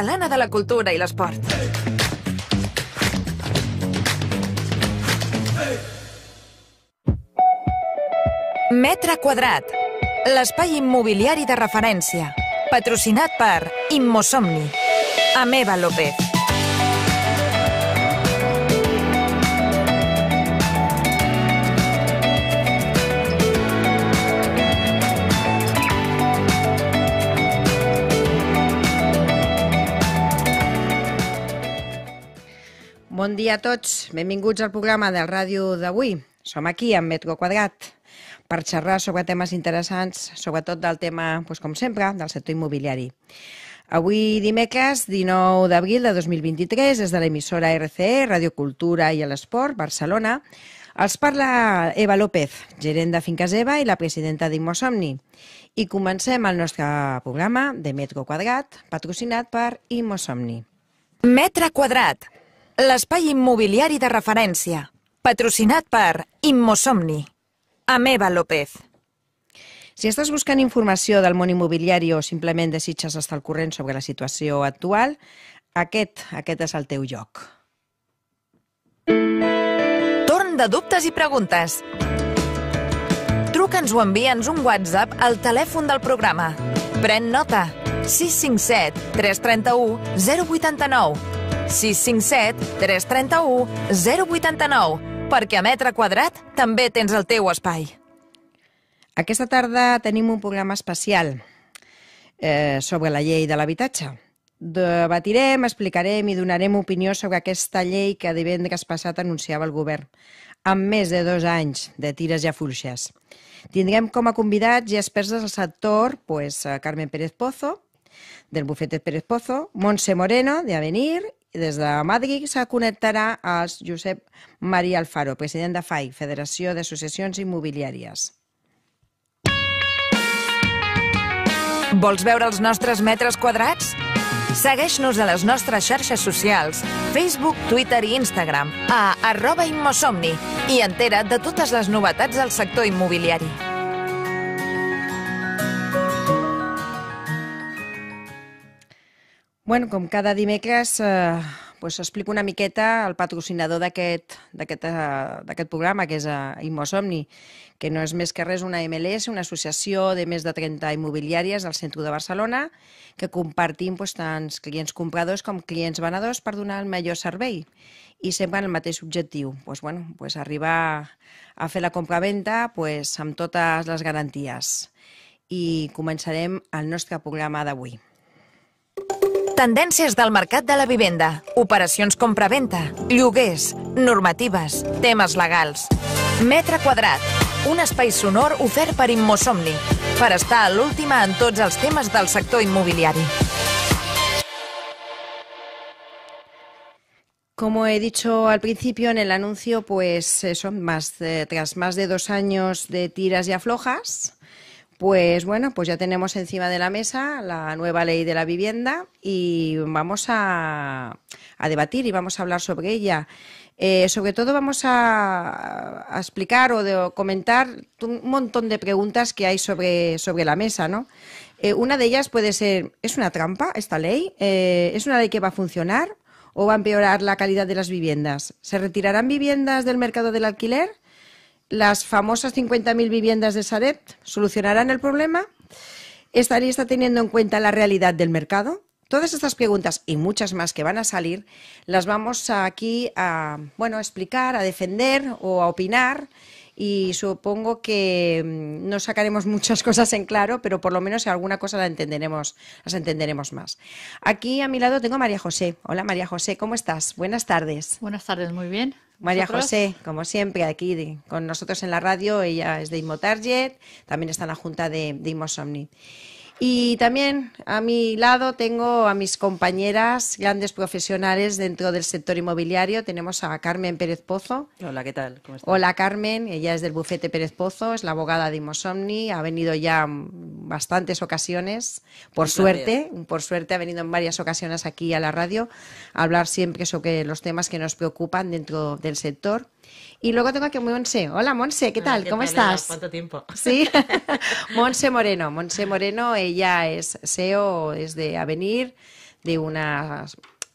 Catalana de la Cultura i l'Esport. Metre quadrat, l'espai immobiliari de referència, patrocinat per Immosomni. Ameva López. Bon dia a tots, benvinguts al programa del ràdio d'avui. Som aquí, en Metro Quadrat, per xerrar sobre temes interessants, sobretot del tema, com sempre, del sector immobiliari. Avui, dimecres, 19 d'abril de 2023, des de l'emissora RCE, Radio Cultura i l'Esport, Barcelona, els parla Eva López, gerent de Finques Eva i la presidenta d'Immosomni. I comencem el nostre programa de Metro Quadrat, patrocinat per Immosomni. Metre quadrat, l'espai immobiliari de referència, patrocinat per Immosomni. Ameva López. Si estàs buscant informació del món immobiliari o simplement desitges estar al corrent sobre la situació actual, aquest és el teu lloc. Torn de dubtes i preguntes. Truca'ns o envia'ns un WhatsApp al telèfon del programa. Pren nota. 657 331 089. 657 331 089. Perquè a Metre Quadrat també tens el teu espai. Aquesta tarda tenim un programa especial sobre la llei de l'habitatge. Debatirem, explicarem i donarem opinió sobre aquesta llei que divendres passat anunciava el govern, amb més de 2 anys de tires i afluixes. Tindrem com a convidats i experts del sector Carmen Pérez Pozo, del bufete Pérez Pozo, Montse Moreno, de Avenir, i des de Madrid se connectarà el Josep María Alfaro, president de FAI, Federació d'Associacions Immobiliàries. Vols veure els nostres metres quadrats? Segueix-nos a les nostres xarxes socials, Facebook, Twitter i Instagram, a @Immosomni, i entera't de totes les novetats del sector immobiliari. Com cada dimecres, explico una miqueta el patrocinador d'aquest programa, que és Immosomni, que no és més que res una MLS, una associació de més de 30 immobiliàries al centre de Barcelona, que compartim tant clients compradors com clients venedors per donar el millor servei. I sempre amb el mateix objectiu, arribar a fer la compra-venda amb totes les garanties. I començarem el nostre programa d'avui. Tendències del mercat de la vivenda, operacions compra-venda, lloguers, normatives, temes legals. Metre quadrat, un espai sonor ofert per Immosomni, per estar a l'última en tots els temes del sector immobiliari. Como he dicho al principio en el anuncio, tras más de 2 años de tiras y aflojas, ya tenemos encima de la mesa la nueva ley de la vivienda y vamos a debatir y vamos a hablar sobre ella. Sobre todo vamos a explicar o comentar un montón de preguntas que hay sobre la mesa, ¿no? Una de ellas puede ser, ¿es una trampa esta ley? ¿Es una ley que va a funcionar o va a empeorar la calidad de las viviendas? ¿Se retirarán viviendas del mercado del alquiler? ¿Las famosas 50.000 viviendas de Sareb solucionarán el problema? ¿Esta ley está teniendo en cuenta la realidad del mercado? Todas estas preguntas y muchas más que van a salir las vamos aquí a explicar, a defender o a opinar, y supongo que no sacaremos muchas cosas en claro, pero por lo menos alguna cosa las entenderemos más. Aquí a mi lado tengo a María José. Hola María José, ¿cómo estás? Buenas tardes. Buenas tardes, muy bien. María ¿Vosotros? José, como siempre, aquí con nosotros en la radio. Ella es de Immotarget, también está en la junta de Immosomni. Y también a mi lado tengo a mis compañeras, grandes profesionales dentro del sector inmobiliario. Tenemos a Carmen Pérez Pozo. Hola, ¿qué tal? ¿Cómo estás? Hola Carmen, ella es del bufete Pérez Pozo, es la abogada de Immosomni, ha venido ya bastantes ocasiones, por suerte ha venido en varias ocasiones aquí a la radio a hablar siempre sobre los temas que nos preocupan dentro del sector. Y luego tengo aquí a Montse. Hola Montse, ¿qué tal? ¿Cómo estás? ¿Cuánto tiempo? Sí, Montse Moreno, ella es SEO, es de Avenir, de una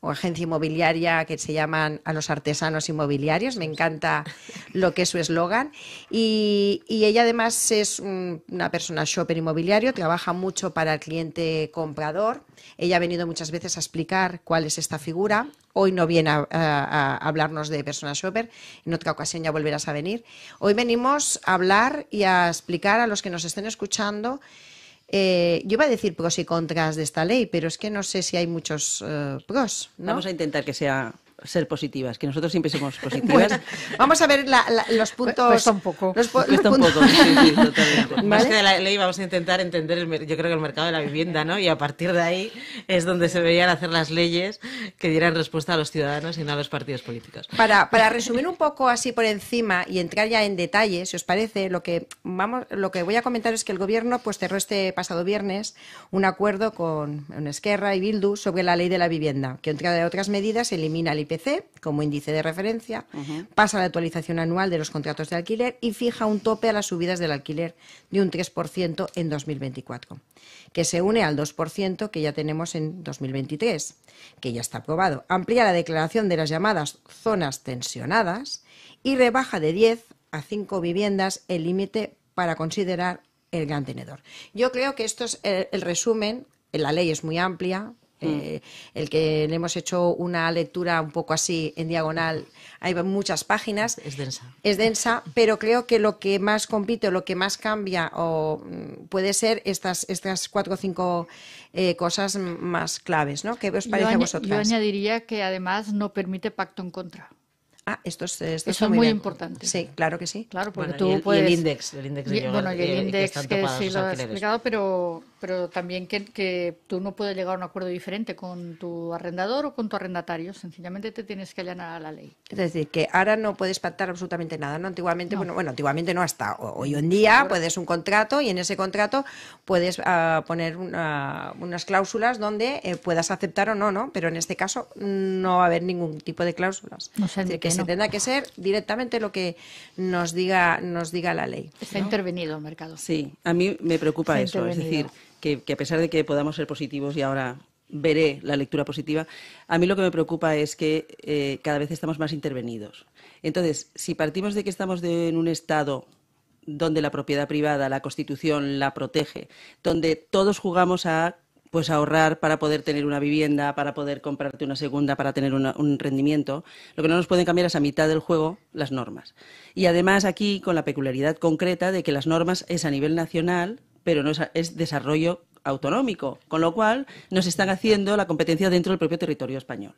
agencia inmobiliaria que se llaman a los artesanos inmobiliarios. Me encanta lo que es su eslogan. Y ella además es una persona shopper inmobiliario, trabaja mucho para el cliente comprador. Ella ha venido muchas veces a explicar cuál es esta figura. Hoy no viene a hablarnos de persona shopper, en otra ocasión ya volverás a venir. Hoy venimos a hablar y a explicar a los que nos estén escuchando. Yo iba a decir pros y contras de esta ley, pero es que no sé si hay muchos pros, ¿no? Vamos a intentar que ser positivas, que nosotros siempre somos positivas. Bueno, vamos a ver los puntos. Cuesta un poco. Cuesta un poco, sí, totalmente. ¿Vale? Más que de la ley vamos a intentar entender, yo creo que el mercado de la vivienda, ¿no? Y a partir de ahí es donde se deberían hacer las leyes que dieran respuesta a los ciudadanos y no a los partidos políticos. Para resumir un poco así por encima y entrar ya en detalle, si os parece, lo que voy a comentar es que el Gobierno pues cerró este pasado viernes un acuerdo con Esquerra y Bildu sobre la ley de la vivienda, que entre otras medidas elimina el IPC como índice de referencia, pasa la actualización anual de los contratos de alquiler y fija un tope a las subidas del alquiler de un 3% en 2024, que se une al 2% que ya tenemos en 2023, que ya está aprobado. Amplía la declaración de las llamadas zonas tensionadas y rebaja de 10 a 5 viviendas el límite para considerar el gran tenedor. Yo creo que esto es el resumen. La ley es muy amplia. El que le hemos hecho una lectura un poco así en diagonal, hay muchas páginas. Es densa, pero creo que lo que más compite o lo que más cambia puede ser estas 4 o 5 cosas más claves, ¿no? ¿Qué os parece a vosotras? Yo añadiría que además no permite pacto en contra. Esto eso es muy importante. Sí, claro que sí. Claro, porque bueno, tú puedes... Y el índice el índice que sí lo has explicado, pero también que tú no puedes llegar a un acuerdo diferente con tu arrendador o con tu arrendatario. Sencillamente te tienes que allanar a la ley. Es decir, que ahora no puedes pactar absolutamente nada, ¿no? Antiguamente, no. Bueno, antiguamente no, hasta hoy en día puedes un contrato y en ese contrato puedes poner unas cláusulas donde puedas aceptar o no, ¿no? Pero en este caso no va a haber ningún tipo de cláusulas. No sé, es decir, que se tendrá que ser directamente lo que nos diga la ley. Está intervenido el mercado. Sí, a mí me preocupa eso, es decir, que a pesar de que podamos ser positivos y ahora veré la lectura positiva, a mí lo que me preocupa es que cada vez estamos más intervenidos. Entonces, si partimos de que estamos en un Estado donde la propiedad privada, la Constitución la protege, donde todos jugamos a ahorrar para poder tener una vivienda, para poder comprarte una segunda, para tener un rendimiento. Lo que no nos pueden cambiar es a mitad del juego las normas. Y además aquí con la peculiaridad concreta de que las normas es a nivel nacional, pero no es desarrollo autonómico, con lo cual nos están haciendo la competencia dentro del propio territorio español.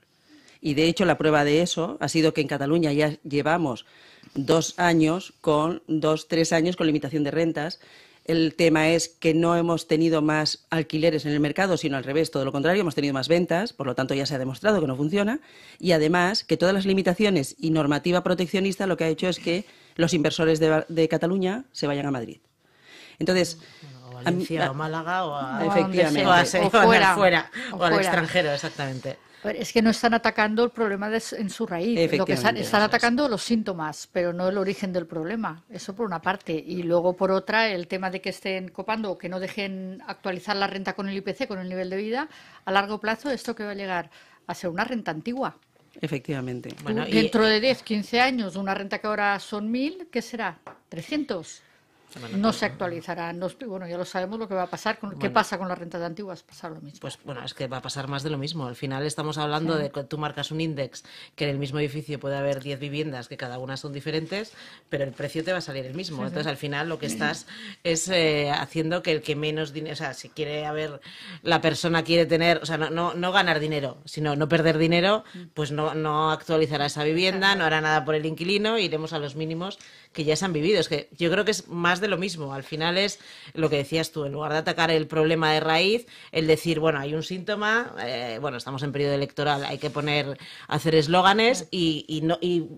Y de hecho la prueba de eso ha sido que en Cataluña ya llevamos 3 años con limitación de rentas. El tema es que no hemos tenido más alquileres en el mercado, sino al revés, todo lo contrario, hemos tenido más ventas, por lo tanto ya se ha demostrado que no funciona. Y además que todas las limitaciones y normativa proteccionista lo que ha hecho es que los inversores de Cataluña se vayan a Madrid. Entonces, o a Valencia o Málaga efectivamente, o al extranjero, exactamente. Es que no están atacando el problema en su raíz. Lo que están atacando los síntomas, pero no el origen del problema. Eso por una parte. Y luego, por otra, el tema de que estén copando o que no dejen actualizar la renta con el IPC, con el nivel de vida, a largo plazo, esto que va a llegar a ser una renta antigua. Efectivamente. Bueno, dentro de 10, 15 años, una renta que ahora son 1.000, ¿qué será? ¿300? No se actualizará. Ya lo sabemos lo que va a pasar. ¿Qué pasa con las rentas antiguas? Pasar lo mismo. Pues bueno, es que va a pasar más de lo mismo. Al final estamos hablando de que tú marcas un índice que en el mismo edificio puede haber 10 viviendas que cada una son diferentes, pero el precio te va a salir el mismo. Entonces, al final lo que estás es haciendo que el que menos dinero, o sea, si quiere la persona quiere tener, o sea, no ganar dinero, sino no perder dinero, pues no actualizará esa vivienda, no hará nada por el inquilino, iremos a los mínimos que ya se han vivido. Es que yo creo que es más de lo mismo. Al final es lo que decías tú, en lugar de atacar el problema de raíz, el decir, bueno, hay un síntoma, estamos en periodo electoral, hay que hacer eslóganes y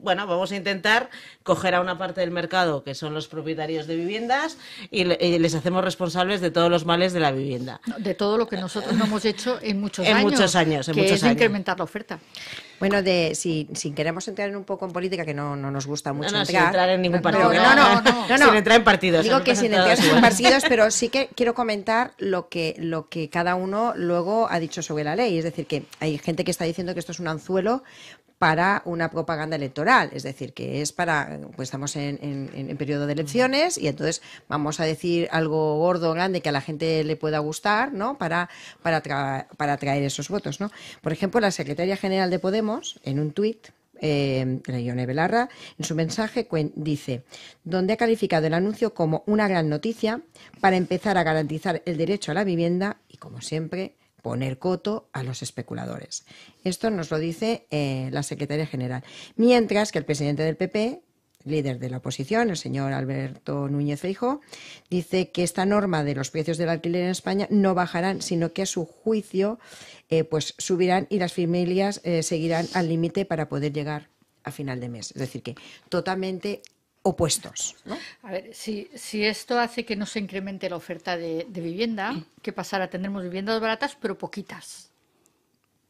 vamos a intentar coger a una parte del mercado que son los propietarios de viviendas y les hacemos responsables de todos los males de la vivienda. De todo lo que nosotros no hemos hecho en muchos años. En muchos años. Incrementar la oferta. Bueno, si queremos entrar un poco en política, que no nos gusta mucho sin entrar en ningún partido. No. Sin entrar en partidos. Digo que sin entrar en partidos, pero sí que quiero comentar lo que cada uno luego ha dicho sobre la ley. Es decir, que hay gente que está diciendo que esto es un anzuelo para una propaganda electoral, es decir, que es pues estamos en periodo de elecciones y entonces vamos a decir algo gordo, grande, que a la gente le pueda gustar, ¿no? Para atraer esos votos, ¿no? Por ejemplo, la secretaria general de Podemos, en un tuit, Ione Belarra, en su mensaje dice, donde ha calificado el anuncio como una gran noticia para empezar a garantizar el derecho a la vivienda y, como siempre, poner coto a los especuladores. Esto nos lo dice la secretaria general. Mientras que el presidente del PP, líder de la oposición, el señor Alberto Núñez Feijóo, dice que esta norma de los precios del alquiler en España no bajarán, sino que a su juicio pues subirán y las familias seguirán al límite para poder llegar a final de mes. Es decir, que totalmente opuestos, ¿no? A ver, si esto hace que no se incremente la oferta de vivienda, ¿qué pasará? Tendremos viviendas baratas, pero poquitas,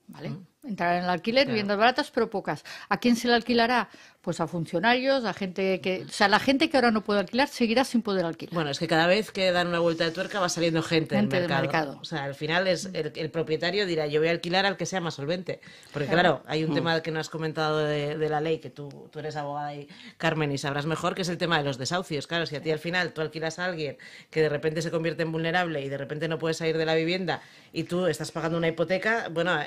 ¿vale? Entrarán en el alquiler, claro. Viviendas baratas, pero pocas. ¿A quién se le alquilará? Pues a funcionarios, a gente que... O sea, la gente que ahora no puede alquilar seguirá sin poder alquilar. Bueno, es que cada vez que dan una vuelta de tuerca va saliendo gente del mercado. O sea, al final es el propietario dirá, yo voy a alquilar al que sea más solvente. Porque claro, hay un tema que no has comentado de la ley, que tú eres abogada y Carmen y sabrás mejor, que es el tema de los desahucios. Claro, si a ti al final tú alquilas a alguien que de repente se convierte en vulnerable y de repente no puede salir de la vivienda y tú estás pagando una hipoteca, bueno,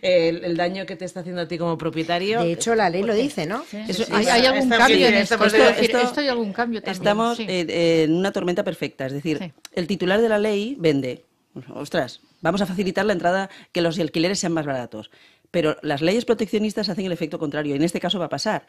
el daño que te está haciendo a ti como propietario... De hecho, la ley lo dice, ¿no? Sí. ¿Hay algún cambio en esto? Esto hay algún cambio también. Estamos en una tormenta perfecta, es decir, el titular de la ley vende, ostras, vamos a facilitar la entrada, que los alquileres sean más baratos, pero las leyes proteccionistas hacen el efecto contrario, y en este caso va a pasar.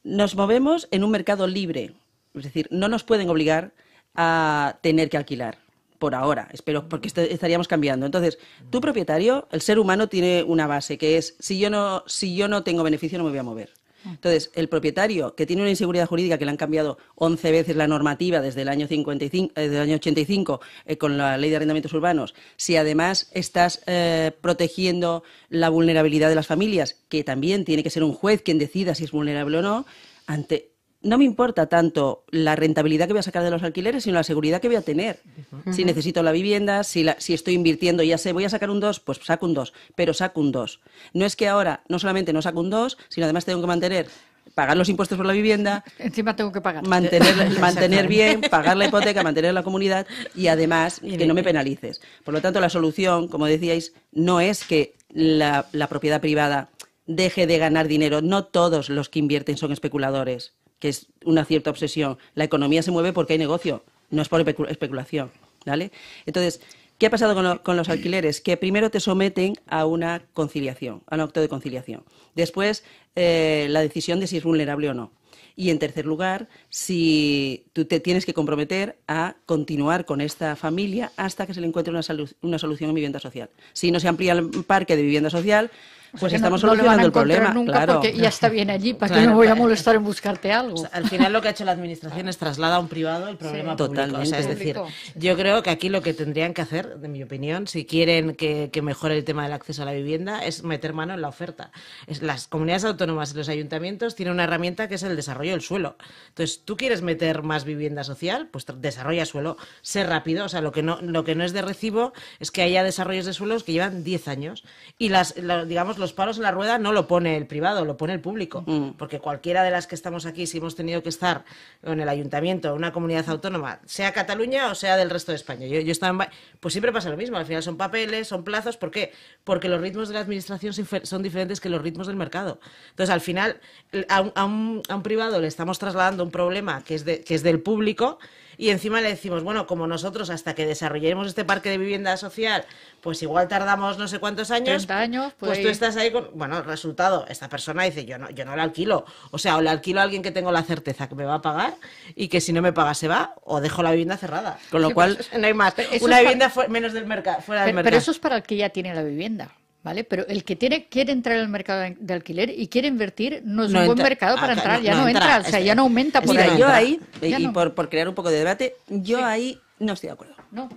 Nos movemos en un mercado libre, es decir, no nos pueden obligar a tener que alquilar. Por ahora, espero, porque estaríamos cambiando. Entonces, tu propietario, el ser humano, tiene una base, que es, si yo no tengo beneficio, no me voy a mover. Entonces, el propietario, que tiene una inseguridad jurídica, que le han cambiado 11 veces la normativa desde el año 85, con la ley de arrendamientos urbanos, si además estás protegiendo la vulnerabilidad de las familias, que también tiene que ser un juez quien decida si es vulnerable o no, no me importa tanto la rentabilidad que voy a sacar de los alquileres, sino la seguridad que voy a tener. Si necesito la vivienda, si estoy invirtiendo, ya sé, voy a sacar un 2, pues saco un 2, pero saco un 2. No es que ahora no solamente no saco un 2, sino además tengo que pagar los impuestos por la vivienda. Encima tengo que pagar. Mantener bien, pagar la hipoteca, mantener la comunidad y además que no me penalices. Por lo tanto, la solución, como decíais, no es que la propiedad privada deje de ganar dinero. No todos los que invierten son especuladores, que es una cierta obsesión. La economía se mueve porque hay negocio, no es por especulación, ¿vale? Entonces, ¿qué ha pasado con los alquileres? Que primero te someten a una conciliación, a un acto de conciliación. Después, la decisión de si es vulnerable o no. Y en tercer lugar, si tú te tienes que comprometer a continuar con esta familia hasta que se le encuentre una solución en vivienda social. Si no se amplía el parque de vivienda social, pues estamos solucionando el problema. Nunca, claro. Porque ya está bien allí, ¿para qué me voy a molestar en buscarte algo? O sea, al final lo que ha hecho la administración es trasladar a un privado el problema público. Totalmente. O sea, es decir, yo creo que aquí lo que tendrían que hacer, de mi opinión, si quieren que mejore el tema del acceso a la vivienda, es meter mano en la oferta. Las comunidades autónomas y los ayuntamientos tienen una herramienta que es el desarrollo del suelo. Entonces, ¿tú quieres meter más vivienda social? Pues desarrolla suelo, sé rápido. O sea, lo que no es de recibo es que haya desarrollos de suelos que llevan 10 años. Y digamos, los palos en la rueda no lo pone el privado, lo pone el público. Porque cualquiera de las que estamos aquí, si hemos tenido que estar en el ayuntamiento, en una comunidad autónoma, sea Cataluña o sea del resto de España, yo estaba pues siempre pasa lo mismo. Al final son papeles, son plazos. ¿Por qué? Porque los ritmos de la administración son diferentes que los ritmos del mercado. Entonces, al final, a un privado le estamos trasladando un problema que es del público. Y encima le decimos, bueno, como nosotros hasta que desarrollemos este parque de vivienda social, pues igual tardamos no sé cuántos años. 30 años, pues tú estás ahí con... Bueno, resultado, esta persona dice, yo no la alquilo. O sea, o la alquilo a alguien que tengo la certeza que me va a pagar y que si no me paga se va, o dejo la vivienda cerrada. Con lo cual, no hay más. Una vivienda menos del mercado, fuera del mercado. Pero eso es para el que ya tiene la vivienda. ¿Vale? Pero el que quiere entrar al mercado de alquiler y quiere invertir no es un buen mercado para entrar, ya no entra, o sea, ya no aumenta por ahí. Yo ahí, y por crear un poco de debate, ahí no estoy de acuerdo. No.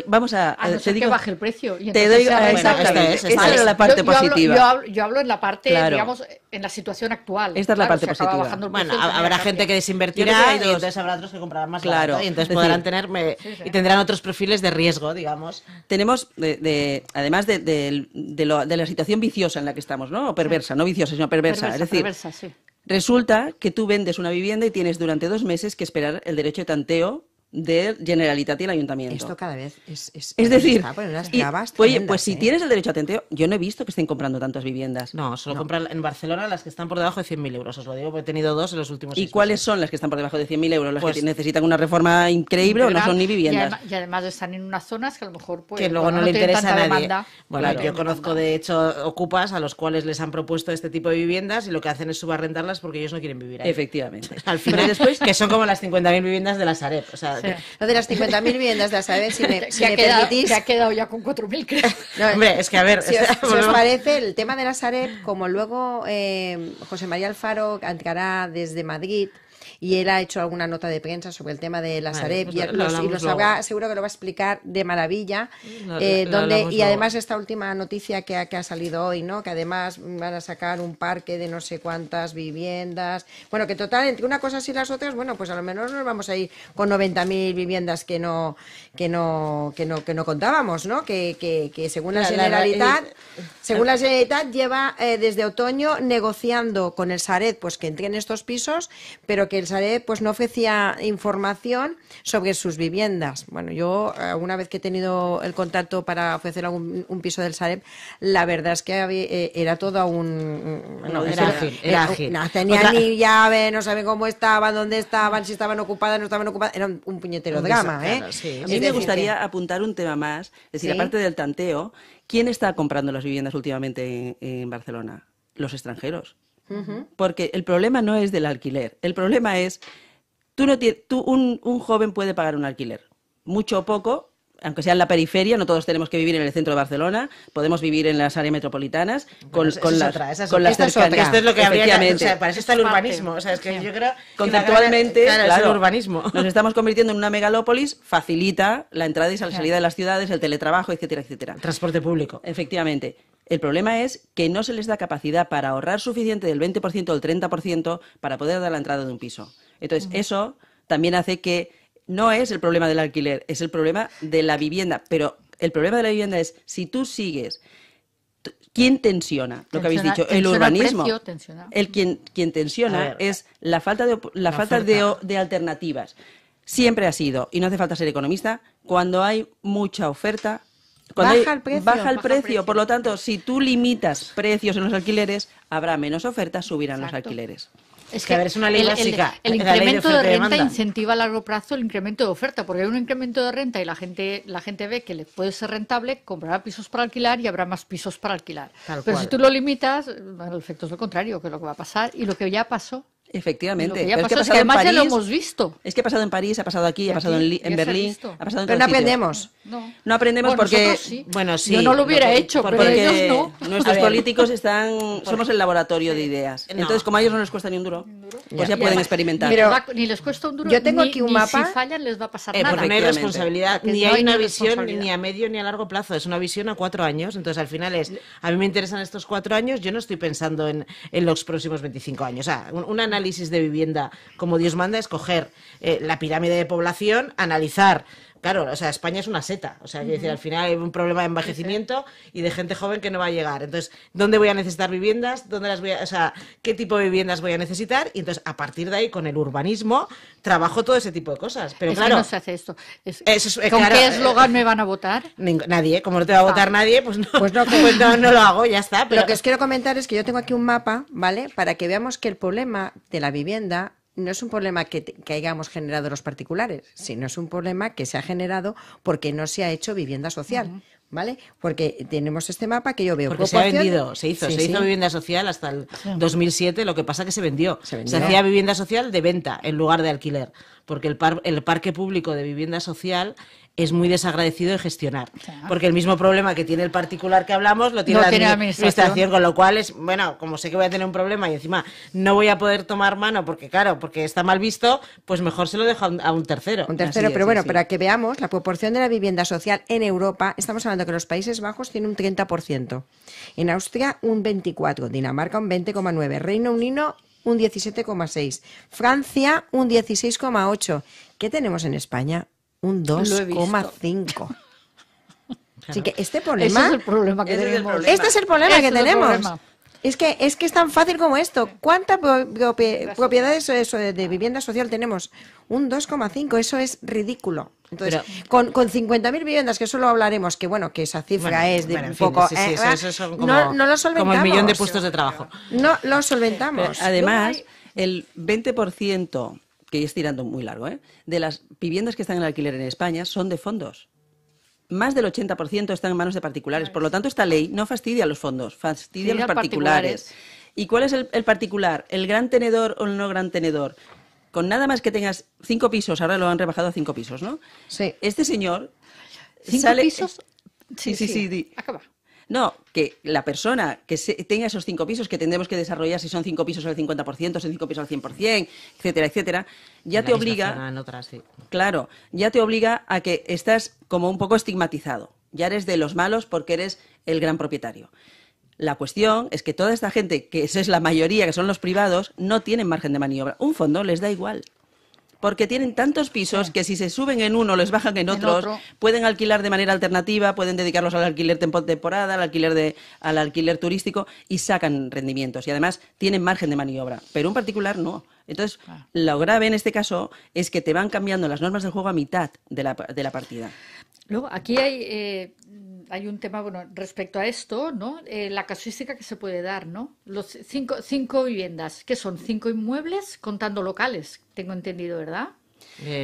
Vamos a... no ser que baje el precio. Y te doy esa es la parte positiva. Yo hablo en la parte, digamos, en la situación actual. Esta es la parte positiva. Bueno, habrá gente que desinvertirá y entonces habrá otros que comprarán más barato, y entonces podrán tener y tendrán otros perfiles de riesgo, digamos. Tenemos, además de la situación viciosa en la que estamos, ¿no? O perversa, no viciosa, sino perversa. Es decir, resulta que tú vendes una vivienda y tienes durante 2 meses que esperar el derecho de tanteo de Generalitat y el Ayuntamiento. Esto cada vez es decir, oye, pues si tienes el derecho a tanteo, yo no he visto que estén comprando tantas viviendas. No, solo compran en Barcelona las que están por debajo de 100.000 euros. Os lo digo porque he tenido 2 en los últimos 6 meses. ¿Y cuáles son las que están por debajo de 100.000 euros? ¿Las que necesitan una reforma increíble o no son ni viviendas? Y además están en unas zonas que a lo mejor que luego no le interesa a nadie. Demanda. Bueno, yo conozco de hecho ocupas a los cuales les han propuesto este tipo de viviendas y lo que hacen es subarrendarlas porque ellos no quieren vivir ahí. Efectivamente. Al final después que son como las 50.000 viviendas de la Sareb. O sea, lo de las 50.000 viviendas de la Sareb, si me permitís... Se ha quedado ya con 4.000, creo. No, hombre, es que a ver... Si os parece, el tema de la Sareb, como luego José María Alfaro entrará desde Madrid... y él ha hecho alguna nota de prensa sobre el tema de la Sareb y lo sabrá, seguro que lo va a explicar de maravilla, y además esta última noticia que ha salido hoy, ¿no? Que además van a sacar un parque de no sé cuántas viviendas, bueno, que total, entre una cosa y las otras, bueno, pues a lo menos nos vamos a ir con 90.000 viviendas que no contábamos, ¿no? Que según la Generalitat lleva desde otoño negociando con el Sareb pues que entren estos pisos, pero que el Sareb pues no ofrecía información sobre sus viviendas. Bueno, yo alguna vez que he tenido el contacto para ofrecer un piso del Sareb, la verdad es que era todo era ágil. No tenía ni llave, no saben cómo estaban, dónde estaban, si estaban ocupadas, no estaban ocupadas, era un puñetero drama, ¿eh? Claro, sí. A mí me gustaría apuntar un tema más, es decir, aparte del tanteo, ¿quién está comprando las viviendas últimamente en Barcelona? Los extranjeros. Porque el problema no es del alquiler, el problema es un joven puede pagar un alquiler, mucho o poco, aunque sea en la periferia, no todos tenemos que vivir en el centro de Barcelona, podemos vivir en las áreas metropolitanas con las cercanías. Esto es lo que habría que, o sea, para eso está el urbanismo, o sea, es que yo creo conceptualmente, claro, es el urbanismo. Nos estamos convirtiendo en una megalópolis, facilita la entrada y la salida de las ciudades, el teletrabajo, etcétera, etcétera. Transporte público. Efectivamente. El problema es que no se les da capacidad para ahorrar suficiente del 20% o del 30% para poder dar la entrada de un piso. Entonces, eso también hace que no es el problema del alquiler, es el problema de la vivienda. Pero el problema de la vivienda es, si tú sigues... ¿Quién tensiona? Lo que habéis dicho, el urbanismo. Quien tensiona es la falta de alternativas. Siempre ha sido, y no hace falta ser economista, cuando hay mucha oferta... Baja el precio. Por lo tanto, si tú limitas precios en los alquileres, habrá menos oferta, subirán los alquileres. Es que, a ver, es una ley básica. El incremento de renta incentiva a largo plazo el incremento de oferta, porque hay un incremento de renta y la gente ve que le puede ser rentable, comprará pisos para alquilar y habrá más pisos para alquilar. Pero si tú lo limitas, el efecto es lo contrario, que es lo que va a pasar y lo que ya pasó. Efectivamente. Pero es que además ya lo hemos visto. Es que ha pasado en París, ha pasado aquí, ha pasado en Berlín, ha pasado en Pero no aprendemos. No aprendemos porque... Sí. Bueno, sí. Yo no lo hubiera hecho, pero ellos no. Nuestros políticos somos el laboratorio de ideas. Entonces, como a ellos no les cuesta ni un duro, pues ya pueden experimentar. Pero ni les cuesta un duro, yo tengo aquí un mapa. Ni si fallan les va a pasar nada. Porque no hay responsabilidad, ni hay una visión ni a medio ni a largo plazo. Es una visión a 4 años. Entonces, al final a mí me interesan estos 4 años, yo no estoy pensando en los próximos 25 años. O sea, un análisis de vivienda como Dios manda es coger la pirámide de población, analizar. Claro, o sea, España es una seta. O sea, quiero decir, al final hay un problema de envejecimiento y de gente joven que no va a llegar. Entonces, ¿dónde voy a necesitar viviendas? O sea, ¿qué tipo de viviendas voy a necesitar? Y entonces, a partir de ahí, con el urbanismo, trabajo todo ese tipo de cosas. Pero claro, que no se hace esto. ¿Con qué eslogan me van a votar? Nadie. Como no te va a votar nadie, pues no lo hago, ya está. Pero lo que os quiero comentar es que yo tengo aquí un mapa, ¿vale? Para que veamos que el problema de la vivienda no es un problema que hayamos generado los particulares, sino es un problema que se ha generado porque no se ha hecho vivienda social, ¿vale? Porque tenemos este mapa que yo veo. Porque se ha vendido, se hizo vivienda social hasta el 2007, lo que pasa que se vendió. Se hacía vivienda social de venta en lugar de alquiler. porque el parque público de vivienda social es muy desagradecido de gestionar, porque el mismo problema que tiene el particular que hablamos lo tiene la administración, con lo cual es, bueno, como sé que voy a tener un problema y encima no voy a poder tomar mano porque está mal visto, pues mejor se lo dejo a un tercero. Pero bueno, para que veamos la proporción de la vivienda social en Europa, estamos hablando que los Países Bajos tienen un 30%, en Austria un 24%, Dinamarca un 20,9%, Reino Unido un 17,6%, Francia un 16,8%. ¿Qué tenemos en España? Un 2,5%. Así que este problema... Ese es el problema que tenemos. Este es el problema que tenemos. Es que es tan fácil como esto. ¿Cuántas propiedades de vivienda social tenemos? Un 2,5%. Eso es ridículo. Entonces, con 50.000 viviendas, que solo hablaremos, que bueno, que esa cifra es de un poco... eso son como, no lo solventamos. Como el millón de puestos de trabajo. No lo solventamos. Pero además, el 20%... que es tirando muy largo, de las viviendas que están en alquiler en España son de fondos. Más del 80% están en manos de particulares. Por lo tanto, esta ley no fastidia a los fondos, fastidia a los particulares. ¿Y cuál es el particular? ¿El gran tenedor o el no gran tenedor? Con nada más que tengas 5 pisos, ahora lo han rebajado a 5 pisos, ¿no? Sí. Este señor... ¿5 pisos? Sí. Acaba. No, que la persona que tenga esos 5 pisos, que tendremos que desarrollar si son 5 pisos al 50%, si son 5 pisos al 100%, etcétera, etcétera, ya te obliga... Claro, ya te obliga a que estás como un poco estigmatizado. Ya eres de los malos porque eres el gran propietario. La cuestión es que toda esta gente, que esa es la mayoría, que son los privados, no tienen margen de maniobra. Un fondo les da igual. Porque tienen tantos pisos que si se suben en uno, les bajan en otros, pueden alquilar de manera alternativa, pueden dedicarlos al alquiler temporada, al alquiler turístico y sacan rendimientos. Y además tienen margen de maniobra. Pero un particular no. Entonces, lo grave en este caso es que te van cambiando las normas del juego a mitad de la partida. Luego, aquí hay un tema, bueno, respecto a esto, ¿no? La casuística que se puede dar, ¿no? Los cinco viviendas, ¿qué son? 5 inmuebles contando locales, tengo entendido, ¿verdad?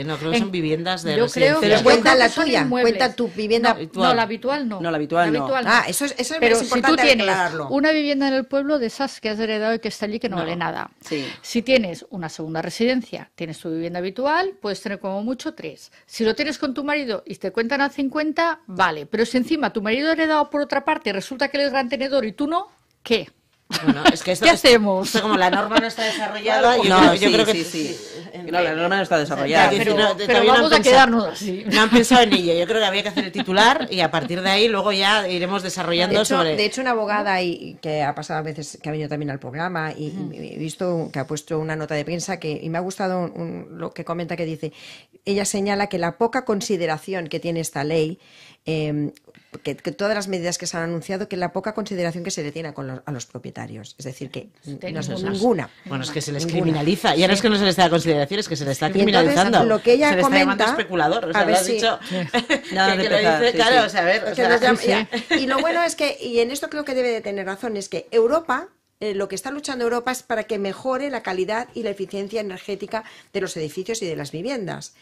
No, creo que son viviendas de yo residencia. Pero cuenta la tuya, cuenta tu vivienda. No, la habitual no. No, la habitual no. Ah, eso es Pero importante si tú tienes aclararlo. una vivienda en el pueblo de esas que has heredado y que está allí que no vale nada. Sí. Si tienes una segunda residencia, tienes tu vivienda habitual, puedes tener como mucho 3. Si lo tienes con tu marido y te cuentan a 50, vale. Pero si encima tu marido ha heredado por otra parte y resulta que él es gran tenedor y tú no, ¿qué? Bueno, es que esto, ¿Qué hacemos? Esto como la norma no está desarrollada, yo creo que sí. No, la norma no está desarrollada. Pero vamos a quedarnos así. No han pensado en ello. Yo creo que había que hacer el titular y a partir de ahí luego ya iremos desarrollando de hecho, una abogada que ha pasado a veces, que ha venido también al programa y he visto que ha puesto una nota de prensa y me ha gustado lo que comenta, que dice, ella señala que la poca consideración que tiene esta ley, que todas las medidas que se han anunciado, que la poca consideración que se le tiene a los propietarios. Es decir, que no es ninguna. Bueno, es que se les criminaliza. Ya no es que no se les da consideración, es que se les está criminalizando. Entonces, lo que ella se les comenta, está llamando especulador. O sea, lo has dicho. Nada de empezar. Claro, o sea, a ver. Y lo bueno es que, y en esto creo que debe de tener razón, es que Europa... lo que está luchando Europa es para que mejore la calidad y la eficiencia energética de los edificios y de las viviendas.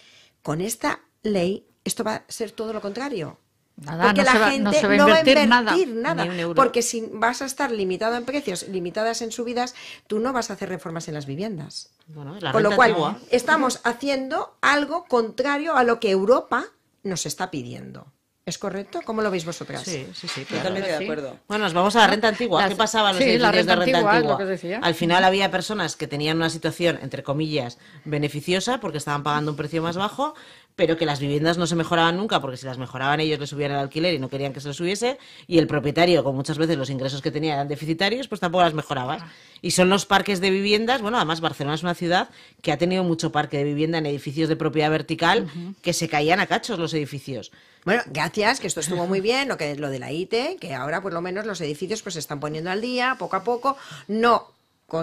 Con esta ley, esto va a ser todo lo contrario. Nada, porque la gente no va a invertir nada. Ni un euro. Porque si vas a estar limitado en precios, limitadas en subidas, tú no vas a hacer reformas en las viviendas. Bueno, la Con lo renta cual, antigua. estamos haciendo algo contrario a lo que Europa nos está pidiendo. ¿Es correcto? ¿Cómo lo veis vosotras? Sí, claro. Totalmente de acuerdo. Bueno, nos vamos a la renta antigua. ¿Qué pasaba en los edificios de renta antigua? Es lo que decía. Al final había personas que tenían una situación, entre comillas, beneficiosa porque estaban pagando un precio más bajo, pero que las viviendas no se mejoraban nunca porque si las mejoraban ellos les subían el alquiler y no querían que se lo subiese, y el propietario, con muchas veces los ingresos que tenía eran deficitarios, pues tampoco las mejoraba. Y son los parques de viviendas, bueno, además Barcelona es una ciudad que ha tenido mucho parque de vivienda en edificios de propiedad vertical que se caían a cachos los edificios. Bueno, gracias, que esto estuvo muy bien, lo de la IT, que ahora por lo menos los edificios pues se están poniendo al día, poco a poco,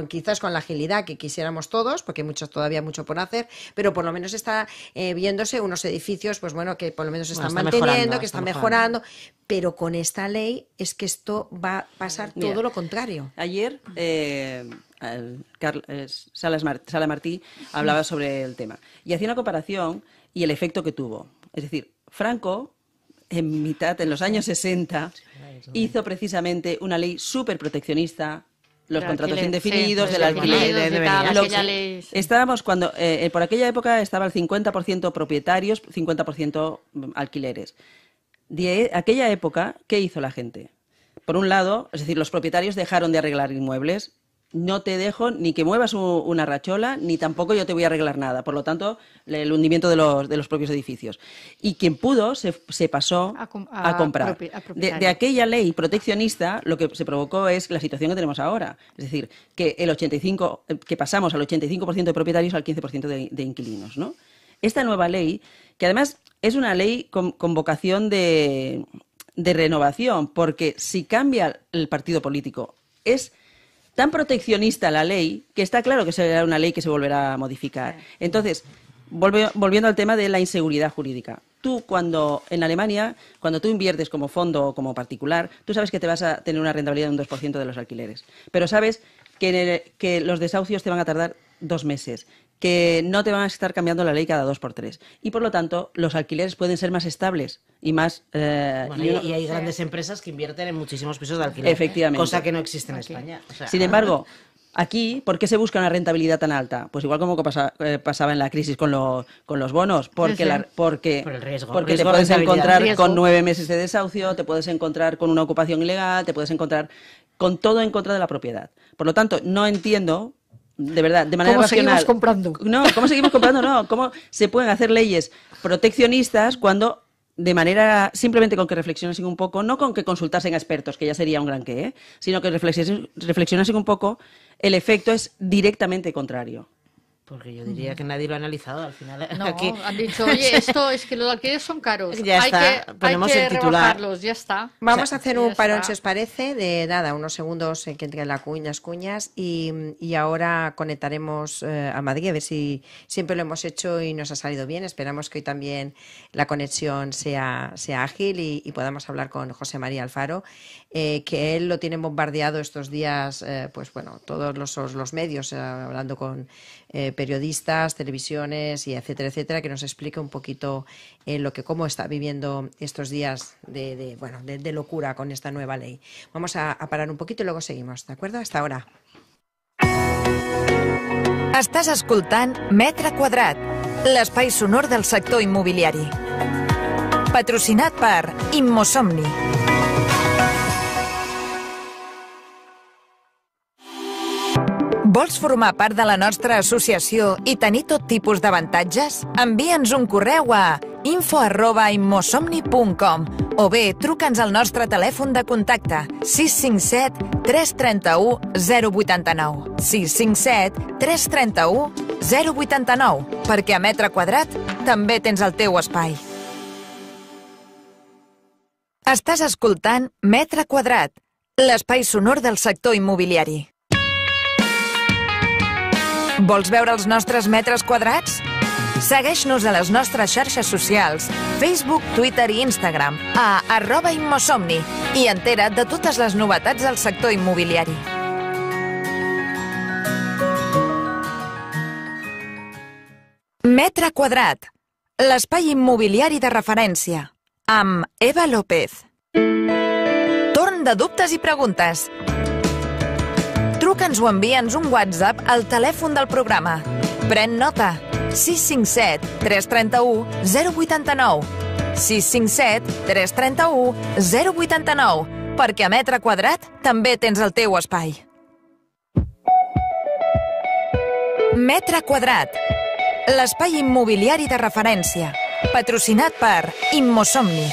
quizás con la agilidad que quisiéramos todos, porque hay todavía mucho por hacer, pero por lo menos está viéndose unos edificios, pues bueno, que por lo menos se están manteniendo, que están mejorando, pero con esta ley es que esto va a pasar todo lo contrario. Ayer Sala Martí hablaba sobre el tema y hacía una comparación y el efecto que tuvo. Es decir, Franco, en los años 60, hizo precisamente una ley súper proteccionista los contratos indefinidos, del alquiler. Estábamos cuando, por aquella época estaba el 50% propietarios, 50% alquileres. De aquella época, ¿qué hizo la gente? Por un lado, es decir, los propietarios dejaron de arreglar inmuebles. No te dejo ni que muevas una rachola, ni tampoco yo te voy a arreglar nada. Por lo tanto, el hundimiento de los propios edificios. Y quien pudo se pasó a comprar. De aquella ley proteccionista, lo que se provocó es la situación que tenemos ahora. Es decir, que que pasamos al 85% de propietarios al 15% de inquilinos, ¿no? Esta nueva ley, que además es una ley con vocación de renovación, porque si cambia el partido político, es tan proteccionista la ley que está claro que será una ley que se volverá a modificar. Entonces, volviendo al tema de la inseguridad jurídica. Tú en Alemania, cuando tú inviertes como fondo o como particular, tú sabes que te vas a tener una rentabilidad de un 2% de los alquileres. Pero sabes que los desahucios te van a tardar 2 meses, que no te van a estar cambiando la ley cada 2 por 3. Y por lo tanto, los alquileres pueden ser más estables y más... y hay grandes empresas que invierten en muchísimos pisos de alquiler. Efectivamente. Cosa que no existe en España. O sea, sin embargo, aquí, ¿por qué se busca una rentabilidad tan alta? Pues igual como pasaba en la crisis con los bonos. Porque por el riesgo. Porque te puedes encontrar con 9 meses de desahucio, te puedes encontrar con una ocupación ilegal, te puedes encontrar con todo en contra de la propiedad. Por lo tanto, no entiendo... De verdad, de manera racional. ¿Cómo seguimos comprando? No, ¿cómo seguimos comprando? No, ¿cómo se pueden hacer leyes proteccionistas cuando de manera, simplemente con que reflexionasen un poco, no con que consultasen a expertos, que ya sería un gran qué, sino que reflexionasen un poco, el efecto es directamente contrario. Porque yo diría que nadie lo ha analizado al final. No, aquí han dicho, oye, esto es que los alquileres son caros. Ya está, ponemos el titular. Rebajarlos, ya está. Vamos a hacer un parón, si os parece, de nada, unos segundos que entre las cuñas y ahora conectaremos a Madrid, a ver si siempre lo hemos hecho y nos ha salido bien. Esperamos que hoy también la conexión sea ágil y podamos hablar con José María Alfaro, que él lo tiene bombardeado estos días, pues bueno, todos los medios, hablando con periodistas, televisiones y etcétera, que nos explique un poquito cómo está viviendo estos días de locura con esta nueva ley. Vamos a parar un poquito y luego seguimos, ¿de acuerdo? Hasta ahora. Estàs escoltant Metre Quadrat, l'espai sonor del sector immobiliari. Patrocinat per Immosomni. Vols formar part de la nostra associació i tenir tot tipus d'avantatges? Envia'ns un correu a info@immosomni.com o bé truca'ns al nostre telèfon de contacte 657 331 089 657 331 089 perquè a Metre Quadrat també tens el teu espai. Estàs escoltant Metre Quadrat, l'espai sonor del sector immobiliari. Vols veure els nostres metres quadrats? Segueix-nos a les nostres xarxes socials, Facebook, Twitter i Instagram, a @immosomni i entera't de totes les novetats del sector immobiliari. Metre Quadrat, l'espai immobiliari de referència, amb Eva López. Torn de dubtes i preguntes. Truca'ns o envia'ns un WhatsApp al telèfon del programa. Pren nota. 657 331 089 657 331 089 perquè a Metre Quadrat també tens el teu espai. Metre Quadrat, l'espai immobiliari de referència, patrocinat per Immosomni.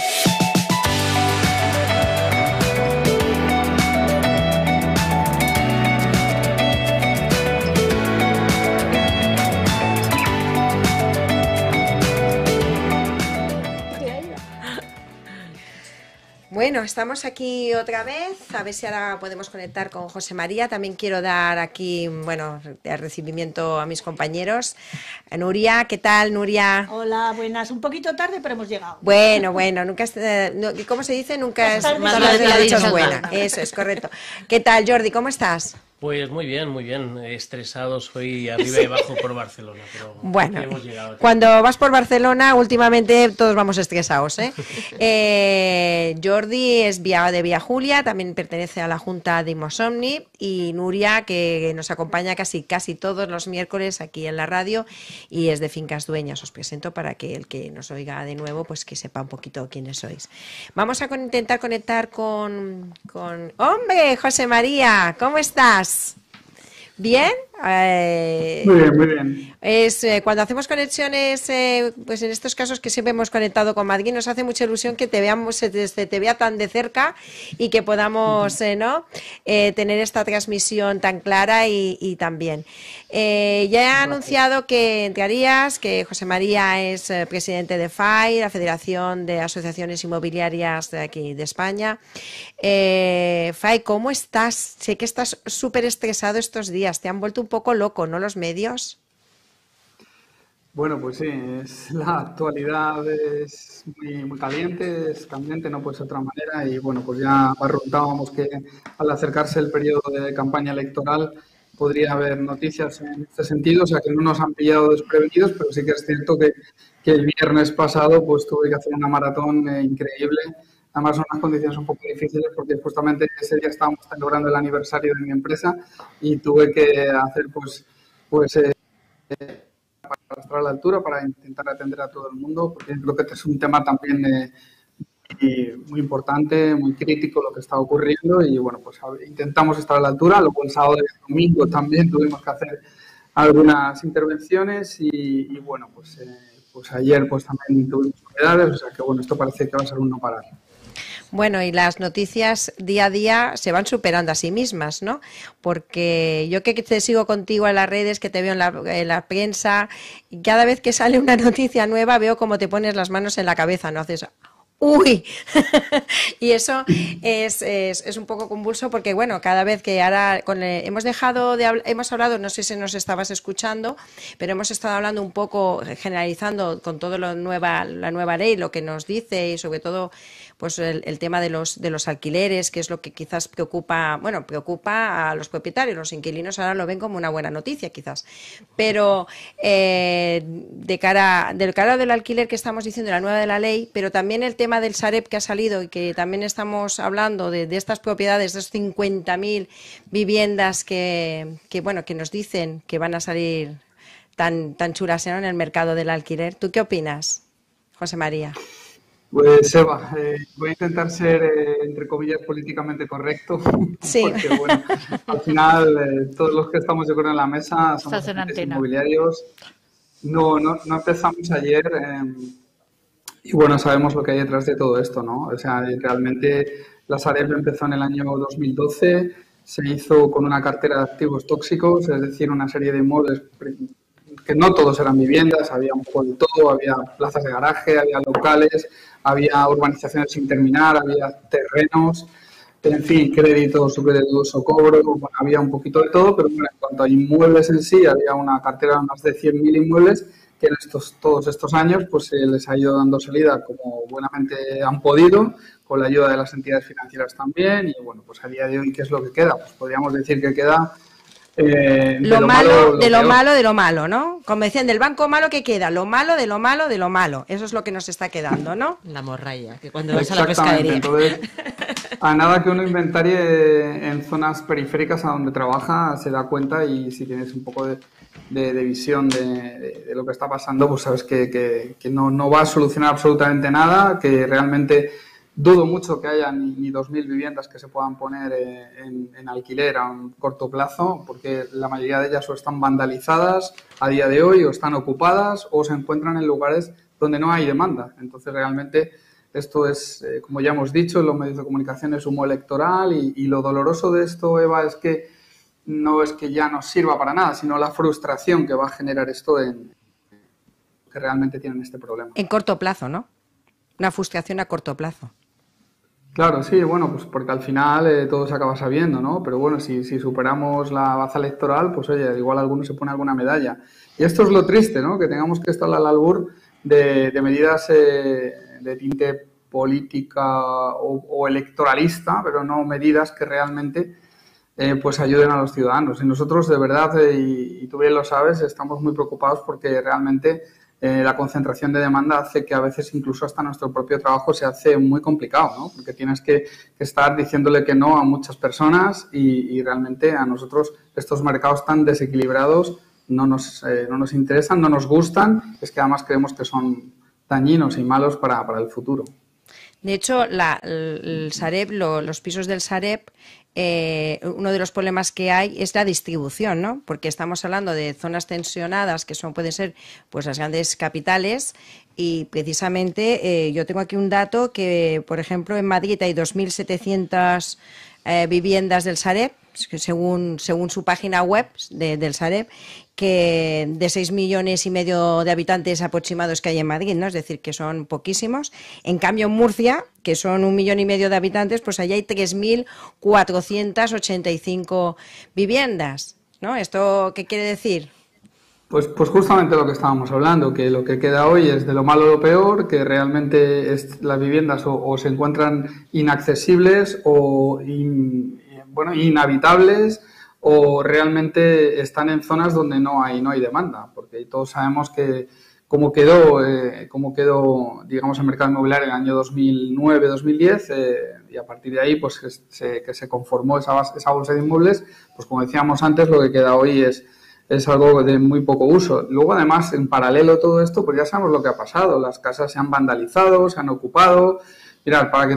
Bueno, estamos aquí otra vez, a ver si ahora podemos conectar con José María. También quiero dar aquí, bueno, el recibimiento a mis compañeros. Nuria, ¿qué tal, Nuria? Hola, buenas. Un poquito tarde, pero hemos llegado. Bueno, nunca es, ¿cómo se dice? Nunca es tarde tarde la dicha es buena. Eso es correcto. ¿Qué tal, Jordi? ¿Cómo estás? Pues muy bien, estresado soy arriba y abajo por Barcelona, pero bueno, hemos llegado aquí. Cuando vas por Barcelona últimamente todos vamos estresados, ¿eh? Jordi es de Vía Julia, también pertenece a la Junta de Imosomni, y Nuria, que nos acompaña casi todos los miércoles aquí en la radio y es de Fincas Dueñas. Os presento para que el que nos oiga de nuevo pues que sepa un poquito quiénes sois. Vamos a intentar conectar con... ¡Hombre, José María! ¿Cómo estás? ¿Bien? Muy bien. Cuando hacemos conexiones, pues en estos casos que siempre hemos conectado con Madrid, nos hace mucha ilusión que te veamos, te vea tan de cerca y que podamos tener esta transmisión tan clara y tan bien. Ya he anunciado que entrarías, que José María es presidente de FAI, la Federación de Asociaciones Inmobiliarias de aquí de España. FAI, ¿cómo estás? Sé que estás súper estresado estos días, te han vuelto un poco loco, ¿no? Los medios. Bueno, pues sí, la actualidad es muy caliente, es candente, no puede ser de otra manera, y bueno, pues ya barruntábamos que al acercarse el periodo de campaña electoral podría haber noticias en este sentido, o sea que no nos han pillado desprevenidos, pero sí que es cierto que el viernes pasado pues tuve que hacer una maratón increíble. Además, son unas condiciones un poco difíciles porque justamente ese día estábamos celebrando el aniversario de mi empresa y tuve que hacer para estar a la altura, para intentar atender a todo el mundo, porque creo que este es un tema también muy importante, muy crítico lo que está ocurriendo y bueno, pues intentamos estar a la altura. Luego el sábado y el domingo también tuvimos que hacer algunas intervenciones y bueno, pues ayer pues también tuvimos novedades, o sea que bueno, esto parece que va a ser un no parar. Bueno, y las noticias día a día se van superando a sí mismas, ¿no? Porque yo que te sigo contigo en las redes, que te veo en la prensa, y cada vez que sale una noticia nueva veo cómo te pones las manos en la cabeza, ¿no? Haces... ¡Uy! Y eso es un poco convulso porque, bueno, cada vez que ahora hemos hablado, no sé si nos estabas escuchando, pero hemos estado hablando un poco, generalizando con todo la nueva ley, lo que nos dice y sobre todo pues el tema de los alquileres, que es lo que quizás preocupa a los propietarios. Los inquilinos ahora lo ven como una buena noticia quizás, pero de cara del alquiler que estamos diciendo, la nueva de la ley, pero también el tema del Sareb que ha salido y que también estamos hablando de estas propiedades, de esas 50.000 viviendas que nos dicen que van a salir tan chulas, ¿no?, en el mercado del alquiler. ¿Tú qué opinas, José María? Pues Eva, voy a intentar ser, entre comillas, políticamente correcto, sí. Porque bueno, al final todos los que estamos yo creo en la mesa somos agentes inmobiliarios. No empezamos ayer y bueno, sabemos lo que hay detrás de todo esto, ¿no? O sea, realmente la Sareb empezó en el año 2012, se hizo con una cartera de activos tóxicos, es decir, una serie de inmuebles que no todos eran viviendas, había un poco de todo, había plazas de garaje, había locales, había urbanizaciones sin terminar, había terrenos, en fin, créditos de dudoso cobro, bueno, había un poquito de todo, pero bueno, en cuanto a inmuebles en sí, había una cartera de más de 100.000 inmuebles que en todos estos años pues se les ha ido dando salida como buenamente han podido, con la ayuda de las entidades financieras también, y bueno, pues a día de hoy, ¿qué es lo que queda? Pues podríamos decir que queda... lo malo de lo malo, ¿no? Como decían, del banco malo, ¿qué queda? Lo malo de lo malo de lo malo. Eso es lo que nos está quedando, ¿no? La morralla, que cuando vas a la pescadería. Entonces, a nada que uno inventarie en zonas periféricas a donde trabaja, se da cuenta, y si tienes un poco de visión de lo que está pasando, pues sabes que no va a solucionar absolutamente nada, que realmente... Dudo mucho que haya ni 2.000 viviendas que se puedan poner en alquiler a un corto plazo, porque la mayoría de ellas o están vandalizadas a día de hoy, o están ocupadas, o se encuentran en lugares donde no hay demanda. Entonces, realmente, esto es, como ya hemos dicho, en los medios de comunicación es humo electoral, y lo doloroso de esto, Eva, es que no es que ya no sirva para nada, sino la frustración que va a generar esto que realmente tienen este problema. En corto plazo, ¿no? Una frustración a corto plazo. Claro, sí, bueno, pues porque al final todo se acaba sabiendo, ¿no? Pero bueno, si superamos la baza electoral, pues oye, igual alguno se pone alguna medalla. Y esto es lo triste, ¿no? Que tengamos que estar al albur de medidas de tinte política o electoralista, pero no medidas que realmente pues ayuden a los ciudadanos. Y nosotros, de verdad, y tú bien lo sabes, estamos muy preocupados porque realmente la concentración de demanda hace que a veces incluso hasta nuestro propio trabajo se hace muy complicado, ¿no? Porque tienes que estar diciéndole que no a muchas personas y realmente a nosotros estos mercados tan desequilibrados no nos interesan, no nos gustan, es que además creemos que son dañinos y malos para el futuro. De hecho, el Sareb, los pisos del Sareb, uno de los problemas que hay es la distribución, ¿no? Porque estamos hablando de zonas tensionadas que pueden ser pues las grandes capitales y precisamente yo tengo aquí un dato que, por ejemplo, en Madrid hay 2.700 viviendas del Sareb, según su página web del Sareb, que de 6,5 millones de habitantes aproximados que hay en Madrid, ¿no? Es decir, que son poquísimos. En cambio, en Murcia, que son 1,5 millones de habitantes, pues allá hay 3.485 viviendas, ¿no? ¿Esto qué quiere decir? Pues justamente lo que estábamos hablando, que lo que queda hoy es de lo malo lo peor, que realmente las viviendas o se encuentran inaccesibles o inhabitables, o realmente están en zonas donde no hay demanda, porque todos sabemos que cómo quedó, digamos, el mercado inmobiliario en el año 2009-2010 y a partir de ahí, pues que se conformó esa bolsa de inmuebles, pues como decíamos antes, lo que queda hoy es algo de muy poco uso. Luego, además, en paralelo a todo esto, pues ya sabemos lo que ha pasado. Las casas se han vandalizado, se han ocupado. Mirad, para que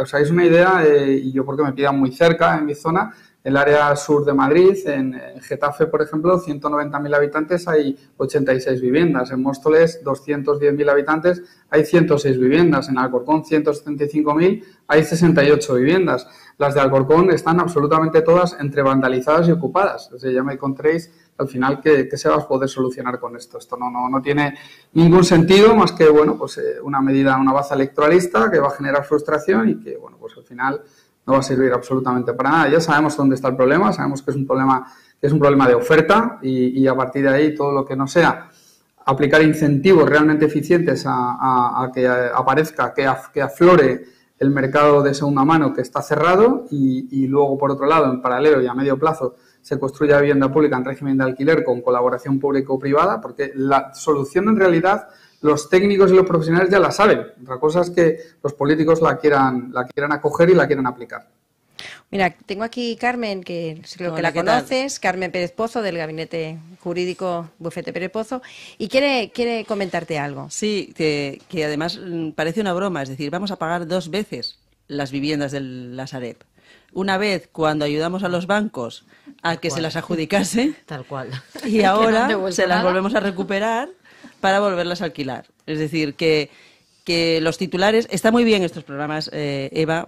os hagáis una idea, y yo porque me pidan muy cerca en mi zona, el área sur de Madrid, en Getafe, por ejemplo, 190.000 habitantes, hay 86 viviendas. En Móstoles, 210.000 habitantes, hay 106 viviendas. En Alcorcón, 175.000, hay 68 viviendas. Las de Alcorcón están absolutamente todas entre vandalizadas y ocupadas. O sea, ya me encontréis al final qué se va a poder solucionar con esto. Esto no tiene ningún sentido más que, bueno, pues una baza electoralista que va a generar frustración y que, bueno, pues al final no va a servir absolutamente para nada. Ya sabemos dónde está el problema, sabemos que es un problema de oferta y a partir de ahí todo lo que no sea aplicar incentivos realmente eficientes a que aparezca, que aflore el mercado de segunda mano que está cerrado y luego, por otro lado, en paralelo y a medio plazo, se construya vivienda pública en régimen de alquiler con colaboración público-privada, porque la solución en realidad los técnicos y los profesionales ya la saben. Otra cosa es que los políticos la quieran acoger y la quieran aplicar. Mira, tengo aquí Carmen, que creo que la conoces, Carmen Pérez Pozo, del Gabinete Jurídico Bufete Pérez Pozo, y quiere comentarte algo. Sí, que además parece una broma, es decir, vamos a pagar 2 veces las viviendas de la Sareb. Una vez cuando ayudamos a los bancos a que se las adjudicase, tal cual, y ahora se las volvemos a recuperar para volverlas a alquilar. Es decir, que los titulares... Está muy bien estos programas, Eva,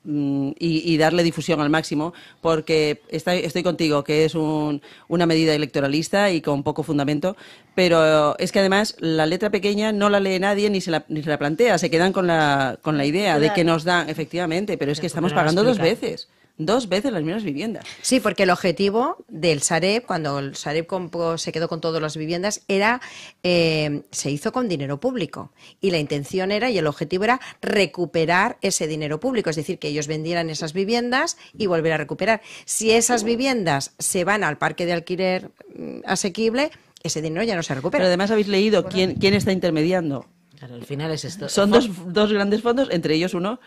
y darle difusión al máximo, porque estoy contigo, que es una medida electoralista y con poco fundamento, pero es que además la letra pequeña no la lee nadie ni se la plantea, se quedan con la idea de que nos dan, efectivamente, pero es que estamos pagando 2 veces. 2 veces las mismas viviendas. Sí, porque el objetivo del Sareb, cuando el Sareb se quedó con todas las viviendas, se hizo con dinero público. Y la intención y el objetivo era recuperar ese dinero público. Es decir, que ellos vendieran esas viviendas y volver a recuperar. Si esas viviendas se van al parque de alquiler asequible, ese dinero ya no se recupera. Pero además habéis leído quién está intermediando. Claro, al final es esto. Son dos grandes fondos, entre ellos uno,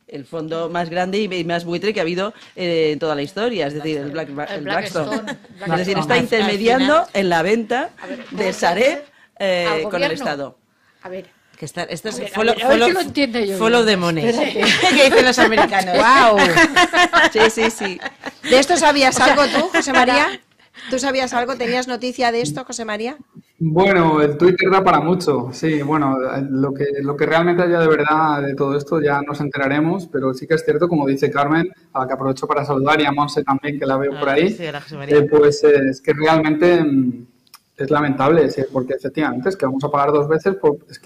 el fondo más grande y más buitre que ha habido en toda la historia, es decir, el Blackstone. Es decir, está intermediando en la venta de Sareb con el Estado. A ver. Esto es follow the money, que dicen los americanos. ¡Wow! Sí. ¿De esto sabías algo tú, José María? ¿Tú sabías algo? ¿Tenías noticia de esto, José María? Bueno, el Twitter da para mucho, sí. Bueno, lo que realmente haya de verdad de todo esto ya nos enteraremos, pero sí que es cierto, como dice Carmen, a la que aprovecho para saludar, y a Monse también, que la veo por ahí, pues es que realmente es lamentable, ¿sí? Porque efectivamente es que vamos a pagar 2 veces, es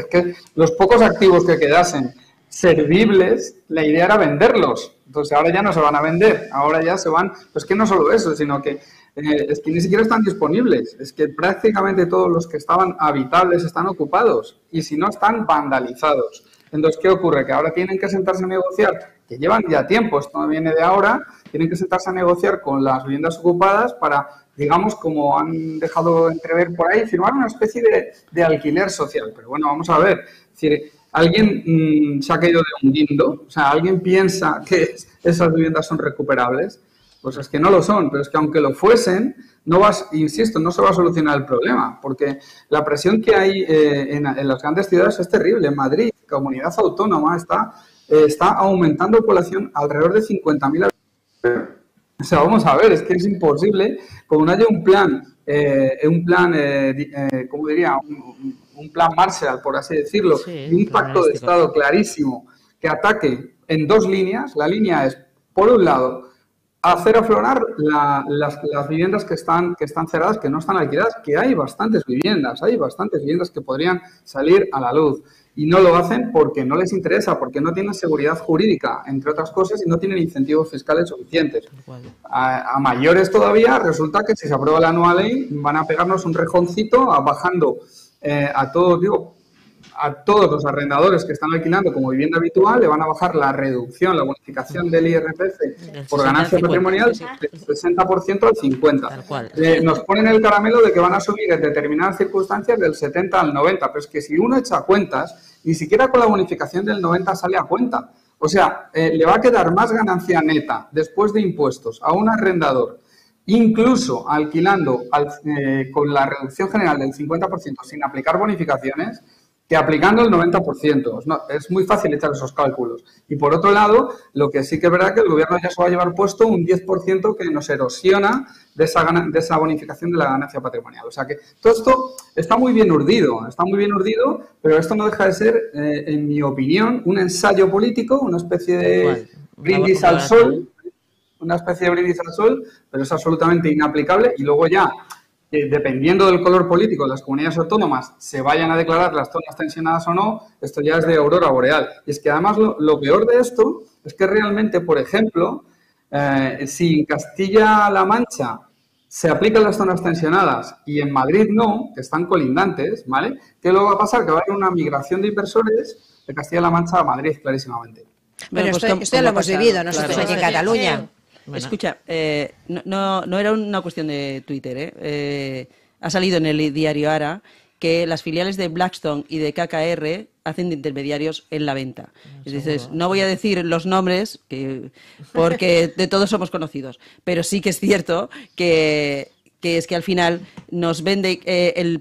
que los pocos activos que quedasen servibles, la idea era venderlos. Entonces ahora ya no se van a vender, ahora ya se van. Pues que no solo eso, sino que es que ni siquiera están disponibles. Es que prácticamente todos los que estaban habitables están ocupados y si no están vandalizados. Entonces, ¿qué ocurre? Que ahora tienen que sentarse a negociar, que llevan ya tiempo, esto no viene de ahora, tienen que sentarse a negociar con las viviendas ocupadas para, digamos, como han dejado entrever por ahí, firmar una especie de alquiler social. Pero bueno, vamos a ver, es decir, ¿alguien se ha caído de un guindo? O sea, ¿alguien piensa que esas viviendas son recuperables? Pues es que no lo son, pero es que aunque lo fuesen, insisto, no se va a solucionar el problema, porque la presión que hay en las grandes ciudades es terrible. En Madrid, comunidad autónoma, está aumentando población alrededor de 50.000 habitantes. O sea, vamos a ver, es que es imposible, como no haya un plan, ¿cómo diría? Un plan Marshall, por así decirlo, un pacto de Estado clarísimo que ataque en dos líneas. La línea es, por un lado, hacer aflorar las viviendas que están cerradas, que no están alquiladas, que hay bastantes viviendas que podrían salir a la luz. Y no lo hacen porque no les interesa, porque no tienen seguridad jurídica, entre otras cosas, y no tienen incentivos fiscales suficientes. A mayores todavía, resulta que si se aprueba la nueva ley, van a pegarnos un rejoncito bajando a todos los arrendadores que están alquilando como vivienda habitual, le van a bajar la reducción, la bonificación del IRPF por ganancia patrimonial del 60% al 50%. Nos ponen el caramelo de que van a subir en determinadas circunstancias del 70 al 90%, pero es que si uno echa cuentas, ni siquiera con la bonificación del 90% sale a cuenta. O sea, le va a quedar más ganancia neta después de impuestos a un arrendador, incluso alquilando con la reducción general del 50% sin aplicar bonificaciones, que aplicando el 90%. No, es muy fácil echar esos cálculos. Y por otro lado, lo que sí que es verdad que el gobierno ya se va a llevar puesto un 10% que nos erosiona de esa bonificación de la ganancia patrimonial. O sea que todo esto está muy bien urdido, pero esto no deja de ser, en mi opinión, un ensayo político, una especie de brindis al sol, pero es absolutamente inaplicable. Y luego ya, dependiendo del color político de las comunidades autónomas, se vayan a declarar las zonas tensionadas o no, esto ya es de aurora boreal. Y es que además lo peor de esto es que realmente, por ejemplo, si en Castilla-La Mancha se aplican las zonas tensionadas y en Madrid no, que están colindantes, ¿vale? ¿Qué luego va a pasar? Que va a haber una migración de inversores de Castilla-La Mancha a Madrid, clarísimamente. Bueno, pues esto lo hemos vivido nosotros aquí en Cataluña. Bueno. Escucha, no era una cuestión de Twitter, ha salido en el diario Ara que las filiales de Blackstone y de KKR hacen de intermediarios en la venta. Entonces, no voy a decir los nombres porque de todos somos conocidos, pero sí que es cierto que es que al final nos vende el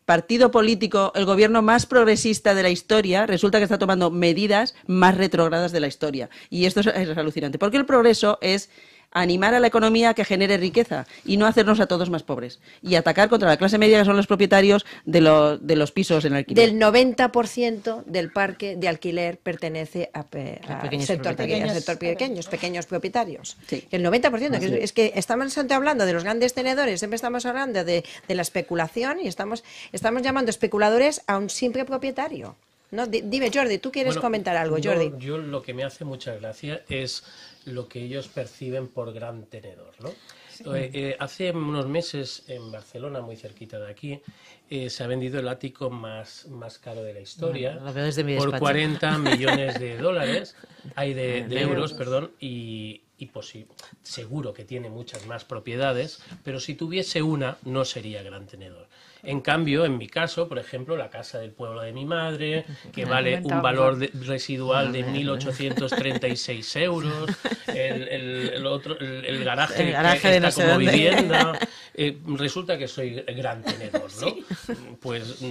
partido político, el gobierno más progresista de la historia, resulta que está tomando medidas más retrógradas de la historia. Y esto es alucinante, porque el progreso es animar a la economía a que genere riqueza y no hacernos a todos más pobres. Y atacar contra la clase media, que son los propietarios de los pisos en alquiler. Del 90% del parque de alquiler pertenece a sector pequeños propietarios. Sí. El 90%. Es que estamos hablando de los grandes tenedores, siempre estamos hablando de la especulación y estamos llamando especuladores a un simple propietario. No, dime, Jordi, tú quieres comentar algo, Jordi. Yo lo que me hace mucha gracia es lo que ellos perciben por gran tenedor, ¿no? Sí. Hace unos meses en Barcelona, muy cerquita de aquí, se ha vendido el ático más caro de la historia, por 40 millones de dólares, de euros, perdón, y pues sí, seguro que tiene muchas más propiedades, pero si tuviese una, no sería gran tenedor. En cambio, en mi caso, por ejemplo, la casa del pueblo de mi madre, que vale un valor residual de 1.836 euros, el garaje que está como vivienda, resulta que soy gran tenedor, ¿no? Sí. Pues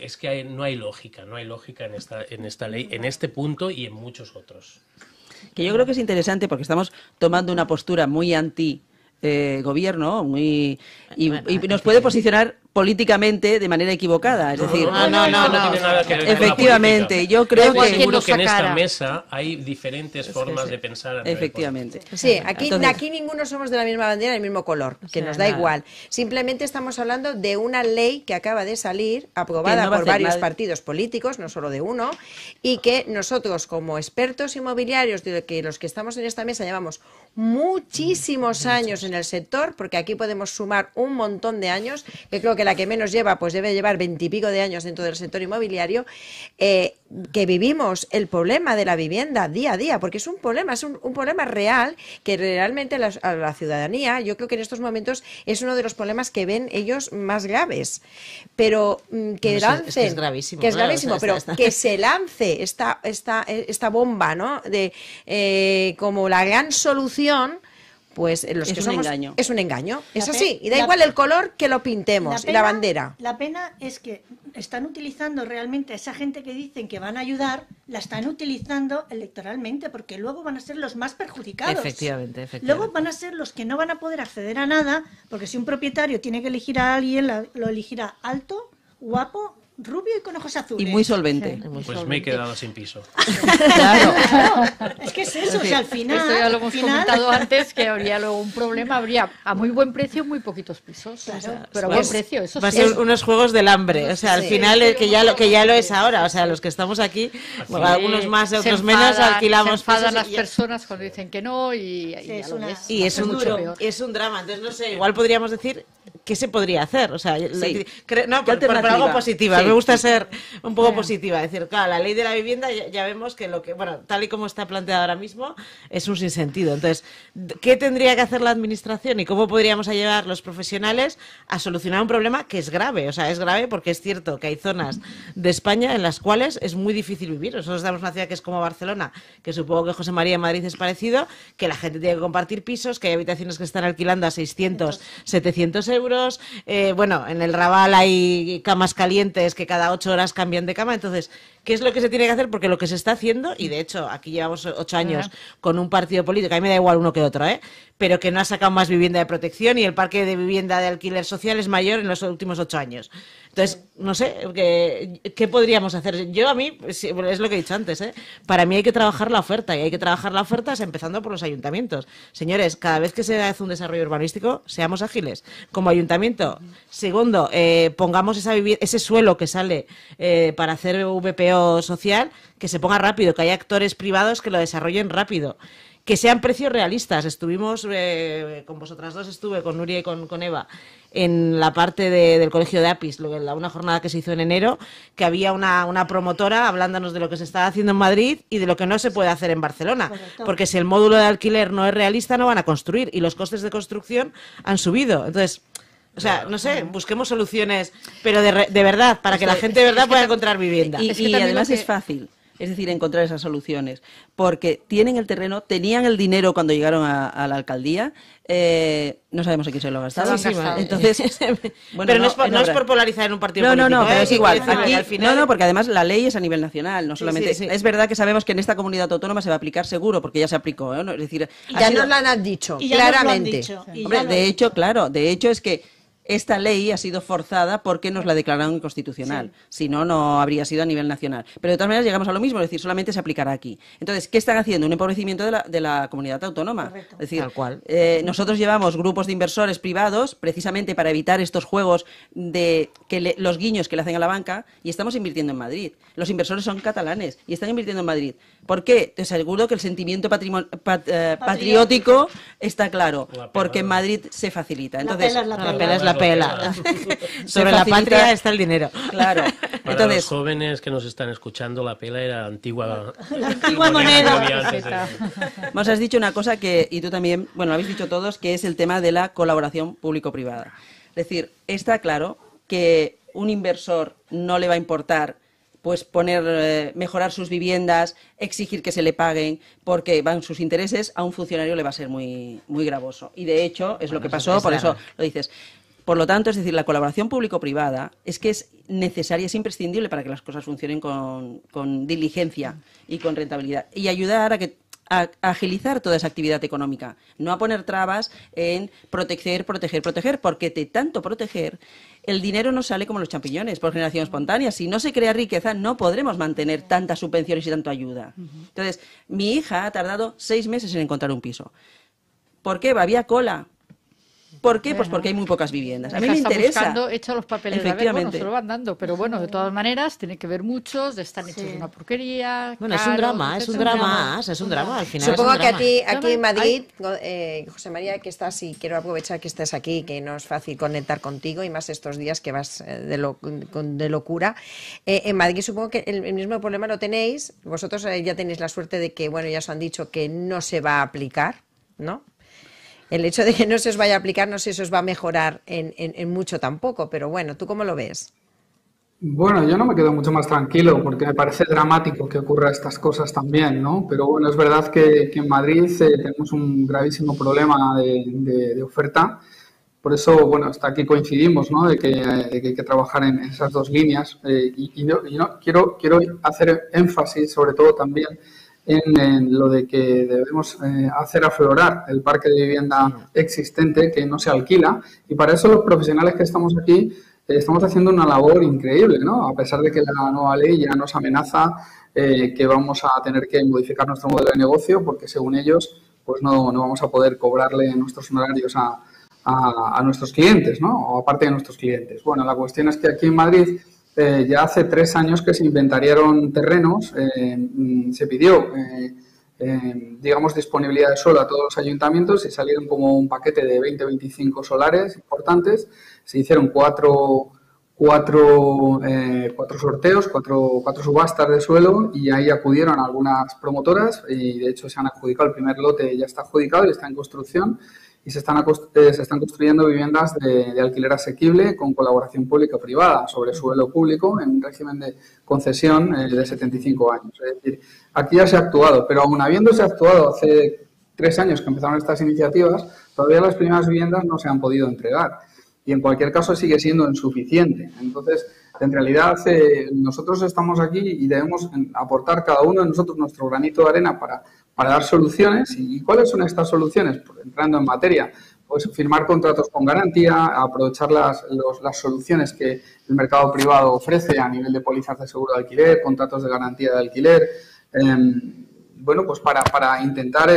es que no hay lógica en esta ley, en este punto y en muchos otros. Que yo creo que es interesante porque estamos tomando una postura muy anti-gobierno y nos puede posicionar políticamente de manera equivocada, es decir, no tiene nada que ver efectivamente, yo creo que seguro que en esta mesa hay diferentes formas de pensar. Efectivamente. Sí, aquí ninguno somos de la misma bandera, del mismo color, que nos da igual. Simplemente estamos hablando de una ley que acaba de salir, aprobada por varios partidos políticos, no solo de uno, y que nosotros como expertos inmobiliarios, de que los que estamos en esta mesa llevamos muchísimos años en el sector, porque aquí podemos sumar un montón de años, que creo que que la que menos lleva, pues debe llevar 20 y pico de años dentro del sector inmobiliario, que vivimos el problema de la vivienda día a día, porque es un problema real que realmente a la ciudadanía, yo creo que en estos momentos es uno de los problemas que ven ellos más graves. Pero que lancen, es que es gravísimo, pero que se lance esta bomba, ¿no? Como la gran solución. Pues los es que un somos, engaño. Es un engaño, eso sí, y da igual el color que lo pintemos, y la bandera. La pena es que están utilizando realmente a esa gente que dicen que van a ayudar, la están utilizando electoralmente, porque luego van a ser los más perjudicados. Efectivamente. Luego van a ser los que no van a poder acceder a nada, porque si un propietario tiene que elegir a alguien, lo elegirá alto, guapo, rubio y con ojos azules. Y muy solvente. Pues me he quedado sin piso. Claro. Es que es eso, o sea, al final... Esto ya lo hemos comentado antes, que habría luego un problema, habría a muy buen precio muy poquitos pisos. Claro. O sea, pero a buen precio, eso sí. Va a ser unos juegos del hambre, o sea, al final que ya lo es ahora, o sea, los que estamos aquí, bueno, algunos más, otros menos, alquilamos. Se enfadan las personas cuando dicen que no y es un drama, entonces no sé, igual podríamos decir qué se podría hacer, o sea, por algo positiva. Me gusta ser un poco positiva, decir, claro, la ley de la vivienda ya vemos que tal y como está planteada ahora mismo es un sinsentido. Entonces, ¿qué tendría que hacer la administración y cómo podríamos ayudar los profesionales a solucionar un problema que es grave? O sea, es grave porque es cierto que hay zonas de España en las cuales es muy difícil vivir. Nosotros estamos en una ciudad que es como Barcelona, que supongo que José María en Madrid es parecido, que la gente tiene que compartir pisos, que hay habitaciones que están alquilando a 600, 700 euros. Bueno, en el Raval hay camas calientes que cada 8 horas cambian de cama. Entonces, ¿qué es lo que se tiene que hacer? Porque lo que se está haciendo, y de hecho aquí llevamos 8 años con un partido político, a mí me da igual uno que otro, pero que no ha sacado más vivienda de protección y el parque de vivienda de alquiler social es mayor en los últimos 8 años. Entonces, no sé, ¿qué podríamos hacer? A mí, es lo que he dicho antes, para mí hay que trabajar la oferta, y hay que trabajar la oferta empezando por los ayuntamientos. Señores, cada vez que se hace un desarrollo urbanístico, seamos ágiles. Como ayuntamiento. Segundo, pongamos ese suelo que sale para hacer VPO social, que se ponga rápido, que haya actores privados que lo desarrollen rápido. Que sean precios realistas. Estuvimos, con vosotras dos estuve, con Nuria y con Eva, en la parte del colegio de Apis, una jornada que se hizo en enero, que había una promotora hablándonos de lo que se estaba haciendo en Madrid y de lo que no se puede hacer en Barcelona. Correcto. Porque si el módulo de alquiler no es realista, no van a construir, y los costes de construcción han subido. Entonces, o sea, no sé, busquemos soluciones, pero de verdad, para que la gente de verdad pueda encontrar vivienda. Y además es fácil. Es decir, encontrar esas soluciones, porque tienen el terreno, tenían el dinero cuando llegaron a la alcaldía, no sabemos a quién se lo gastaron. Entonces, bueno, pero no es por polarizar en un partido político. No, pero es igual. Aquí, al final... No, porque además la ley es a nivel nacional, no solamente. Sí. Es verdad que sabemos que en esta comunidad autónoma se va a aplicar seguro, porque ya se aplicó, ¿no? Es decir, ya nos lo han dicho, claramente. Hombre, de hecho es que esta ley ha sido forzada porque nos la declararon inconstitucional. Si no, no habría sido a nivel nacional. Pero de todas maneras llegamos a lo mismo, es decir, solamente se aplicará aquí. Entonces, ¿qué están haciendo? Un empobrecimiento de la comunidad autónoma. Correcto. Es decir, tal cual. Nosotros llevamos grupos de inversores privados precisamente para evitar estos juegos de los guiños que le hacen a la banca, y estamos invirtiendo en Madrid. Los inversores son catalanes y están invirtiendo en Madrid. ¿Por qué? Te aseguro que el sentimiento patriótico está claro, porque en Madrid se facilita. Entonces, la pela es la pela. Sobre la patria está el dinero. Claro. Para los jóvenes que nos están escuchando, la pela era la antigua moneda. Nos has dicho una cosa y tú también, bueno, lo habéis dicho todos, que es el tema de la colaboración público-privada. Es decir, está claro que un inversor no le va a importar pues mejorar sus viviendas, exigir que se le paguen, porque van sus intereses, a un funcionario le va a ser muy, muy gravoso. Y de hecho es lo que pasó, por eso lo dices. Por lo tanto, es decir, la colaboración público-privada es que es necesaria, es imprescindible para que las cosas funcionen con diligencia y con rentabilidad. Y ayudar a agilizar toda esa actividad económica. No a poner trabas en proteger, porque de tanto proteger, el dinero no sale como los champiñones por generación espontánea. Si no se crea riqueza, no podremos mantener tantas subvenciones y tanta ayuda. Entonces, mi hija ha tardado 6 meses en encontrar un piso. ¿Por qué? Había cola. ¿Por qué? Pues porque hay muy pocas viviendas. A mí me interesa. Echa los papeles, efectivamente. Se lo van dando, pero bueno, de todas maneras, tiene que ver muchos, están hechos de una porquería. Bueno, caros, es un drama, al final. Supongo que aquí en Madrid, José María, que estás, y quiero aprovechar que estés aquí, que no es fácil conectar contigo, y más estos días que vas de locura. En Madrid supongo que el mismo problema lo tenéis. Vosotros ya tenéis la suerte de que, bueno, ya os han dicho que no se va a aplicar, ¿no? El hecho de que no se os vaya a aplicar, no sé si os va a mejorar en mucho tampoco, pero bueno, ¿tú cómo lo ves? Bueno, yo no me quedo mucho más tranquilo porque me parece dramático que ocurra estas cosas también, ¿no? Pero bueno, es verdad que en Madrid tenemos un gravísimo problema de oferta. Por eso, bueno, hasta aquí coincidimos, ¿no? De que hay que trabajar en esas dos líneas. Y quiero hacer énfasis, sobre todo también, en lo de que debemos hacer aflorar el parque de vivienda existente que no se alquila, y para eso los profesionales que estamos aquí estamos haciendo una labor increíble, ¿no? A pesar de que la nueva ley ya nos amenaza que vamos a tener que modificar nuestro modelo de negocio porque según ellos pues no vamos a poder cobrarle nuestros honorarios a nuestros clientes, ¿no? O aparte de nuestros clientes. Bueno, la cuestión es que aquí en Madrid ya hace 3 años que se inventariaron terrenos, se pidió, digamos, disponibilidad de suelo a todos los ayuntamientos y salieron como un paquete de 20-25 solares importantes. Se hicieron cuatro sorteos, cuatro subastas de suelo y ahí acudieron algunas promotoras y de hecho se han adjudicado, el primer lote ya está adjudicado y está en construcción. Y se están construyendo viviendas de alquiler asequible con colaboración pública-privada sobre suelo público en un régimen de concesión de 75 años. Es decir, aquí ya se ha actuado, pero aún habiéndose actuado hace 3 años que empezaron estas iniciativas, todavía las primeras viviendas no se han podido entregar. Y en cualquier caso sigue siendo insuficiente. Entonces, en realidad, nosotros estamos aquí y debemos aportar cada uno de nosotros nuestro granito de arena para dar soluciones. ¿Y cuáles son estas soluciones? Pues, entrando en materia, pues firmar contratos con garantía, aprovechar las soluciones que el mercado privado ofrece a nivel de pólizas de seguro de alquiler, contratos de garantía de alquiler, bueno, pues para intentar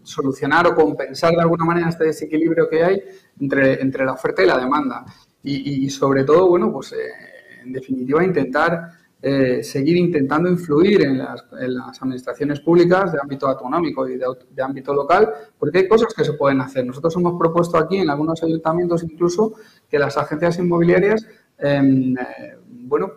solucionar o compensar de alguna manera este desequilibrio que hay entre la oferta y la demanda. Y sobre todo, bueno, pues en definitiva intentar seguir intentando influir en las administraciones públicas de ámbito autonómico y de ámbito local, porque hay cosas que se pueden hacer. Nosotros hemos propuesto aquí en algunos ayuntamientos incluso que las agencias inmobiliarias bueno,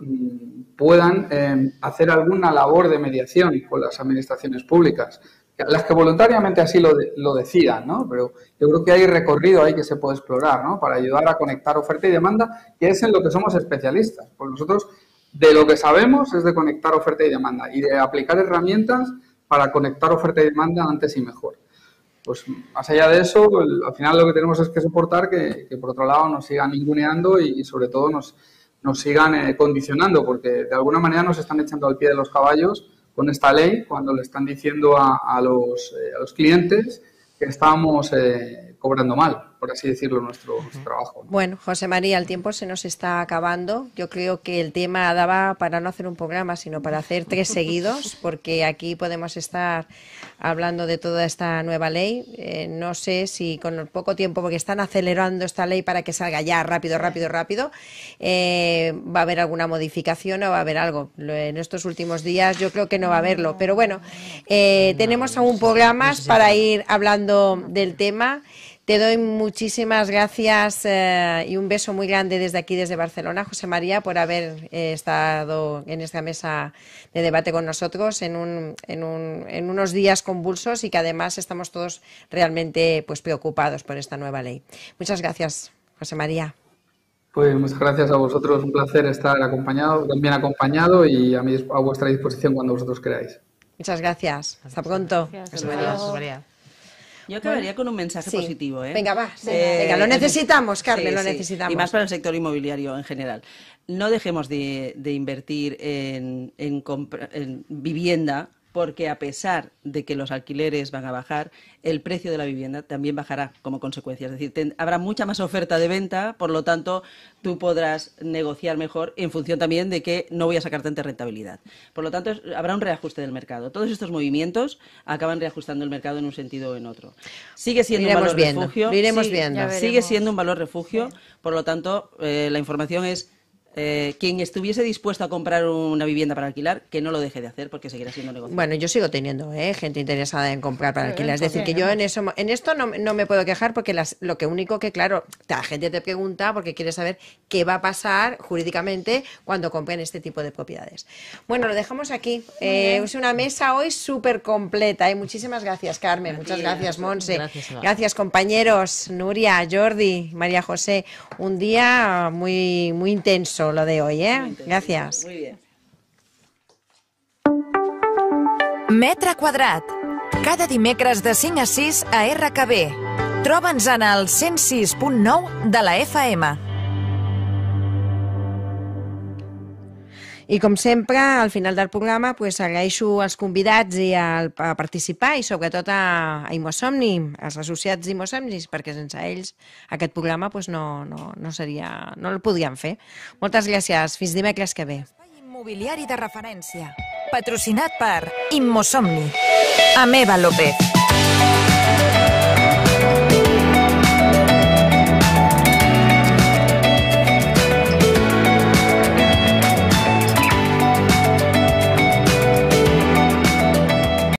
puedan hacer alguna labor de mediación con las administraciones públicas, las que voluntariamente así lo decidan, ¿no? Pero yo creo que hay recorrido ahí que se puede explorar, ¿no? Para ayudar a conectar oferta y demanda, que es en lo que somos especialistas. Pues nosotros de lo que sabemos es de conectar oferta y demanda y de aplicar herramientas para conectar oferta y demanda antes y mejor. Pues más allá de eso, pues, al final lo que tenemos es que soportar que por otro lado nos sigan ninguneando y sobre todo nos sigan condicionando, porque de alguna manera nos están echando al pie de los caballos con esta ley cuando le están diciendo a los clientes que estamos cobrando mal, por así decirlo, nuestro trabajo. Bueno, José María, el tiempo se nos está acabando. Yo creo que el tema daba para no hacer un programa, sino para hacer 3 seguidos, porque aquí podemos estar hablando de toda esta nueva ley. No sé si con el poco tiempo, porque están acelerando esta ley para que salga ya rápido, va a haber alguna modificación o va a haber algo. En estos últimos días yo creo que no va a haberlo, pero bueno, tenemos aún programas para ir hablando del tema. Te doy muchísimas gracias y un beso muy grande desde aquí, desde Barcelona, José María, por haber estado en esta mesa de debate con nosotros en unos días convulsos y que además estamos todos realmente pues preocupados por esta nueva ley. Muchas gracias, José María. Pues muchas gracias a vosotros, un placer estar bien acompañado y a vuestra disposición cuando vosotros queráis. Muchas gracias. Hasta pronto. José María. Yo acabaría con un mensaje positivo. Venga, va. Venga, lo necesitamos, Carmen, lo necesitamos. Y más para el sector inmobiliario en general. No dejemos de invertir en vivienda porque a pesar de que los alquileres van a bajar, el precio de la vivienda también bajará como consecuencia. Es decir, habrá mucha más oferta de venta, por lo tanto, tú podrás negociar mejor en función también de que no voy a sacar tanta rentabilidad. Por lo tanto, habrá un reajuste del mercado. Todos estos movimientos acaban reajustando el mercado en un sentido o en otro. Sigue siendo un valor refugio. Lo iremos viendo. Sigue siendo un valor refugio, por lo tanto, la información es quien estuviese dispuesto a comprar una vivienda para alquilar, que no lo deje de hacer porque seguirá siendo negocio. Bueno, yo sigo teniendo gente interesada en comprar para alquilar. Es decir, que yo en esto no me puedo quejar porque lo que único que, claro, la gente te pregunta porque quiere saber qué va a pasar jurídicamente cuando compren este tipo de propiedades. Bueno, lo dejamos aquí. Es una mesa hoy súper completa. Muchísimas gracias, Carmen. Muchas gracias, Monse. Gracias, compañeros. Nuria, Jordi, María José. Un día muy, muy intenso lo de hoy, Gràcies. Muy bien. Metre quadrat. Cada dimecres de 5 a 6 a RKB. Troba'ns en el 106.9 de la FM. I com sempre, al final del programa, agraeixo als convidats a participar i sobretot a Immosomni, als associats d'Immosomnis, perquè sense ells aquest programa no el podríem fer. Moltes gràcies. Fins dimecres que ve. Espai immobiliari de referència. Patrocinat per Immosomni. Amb Eva López.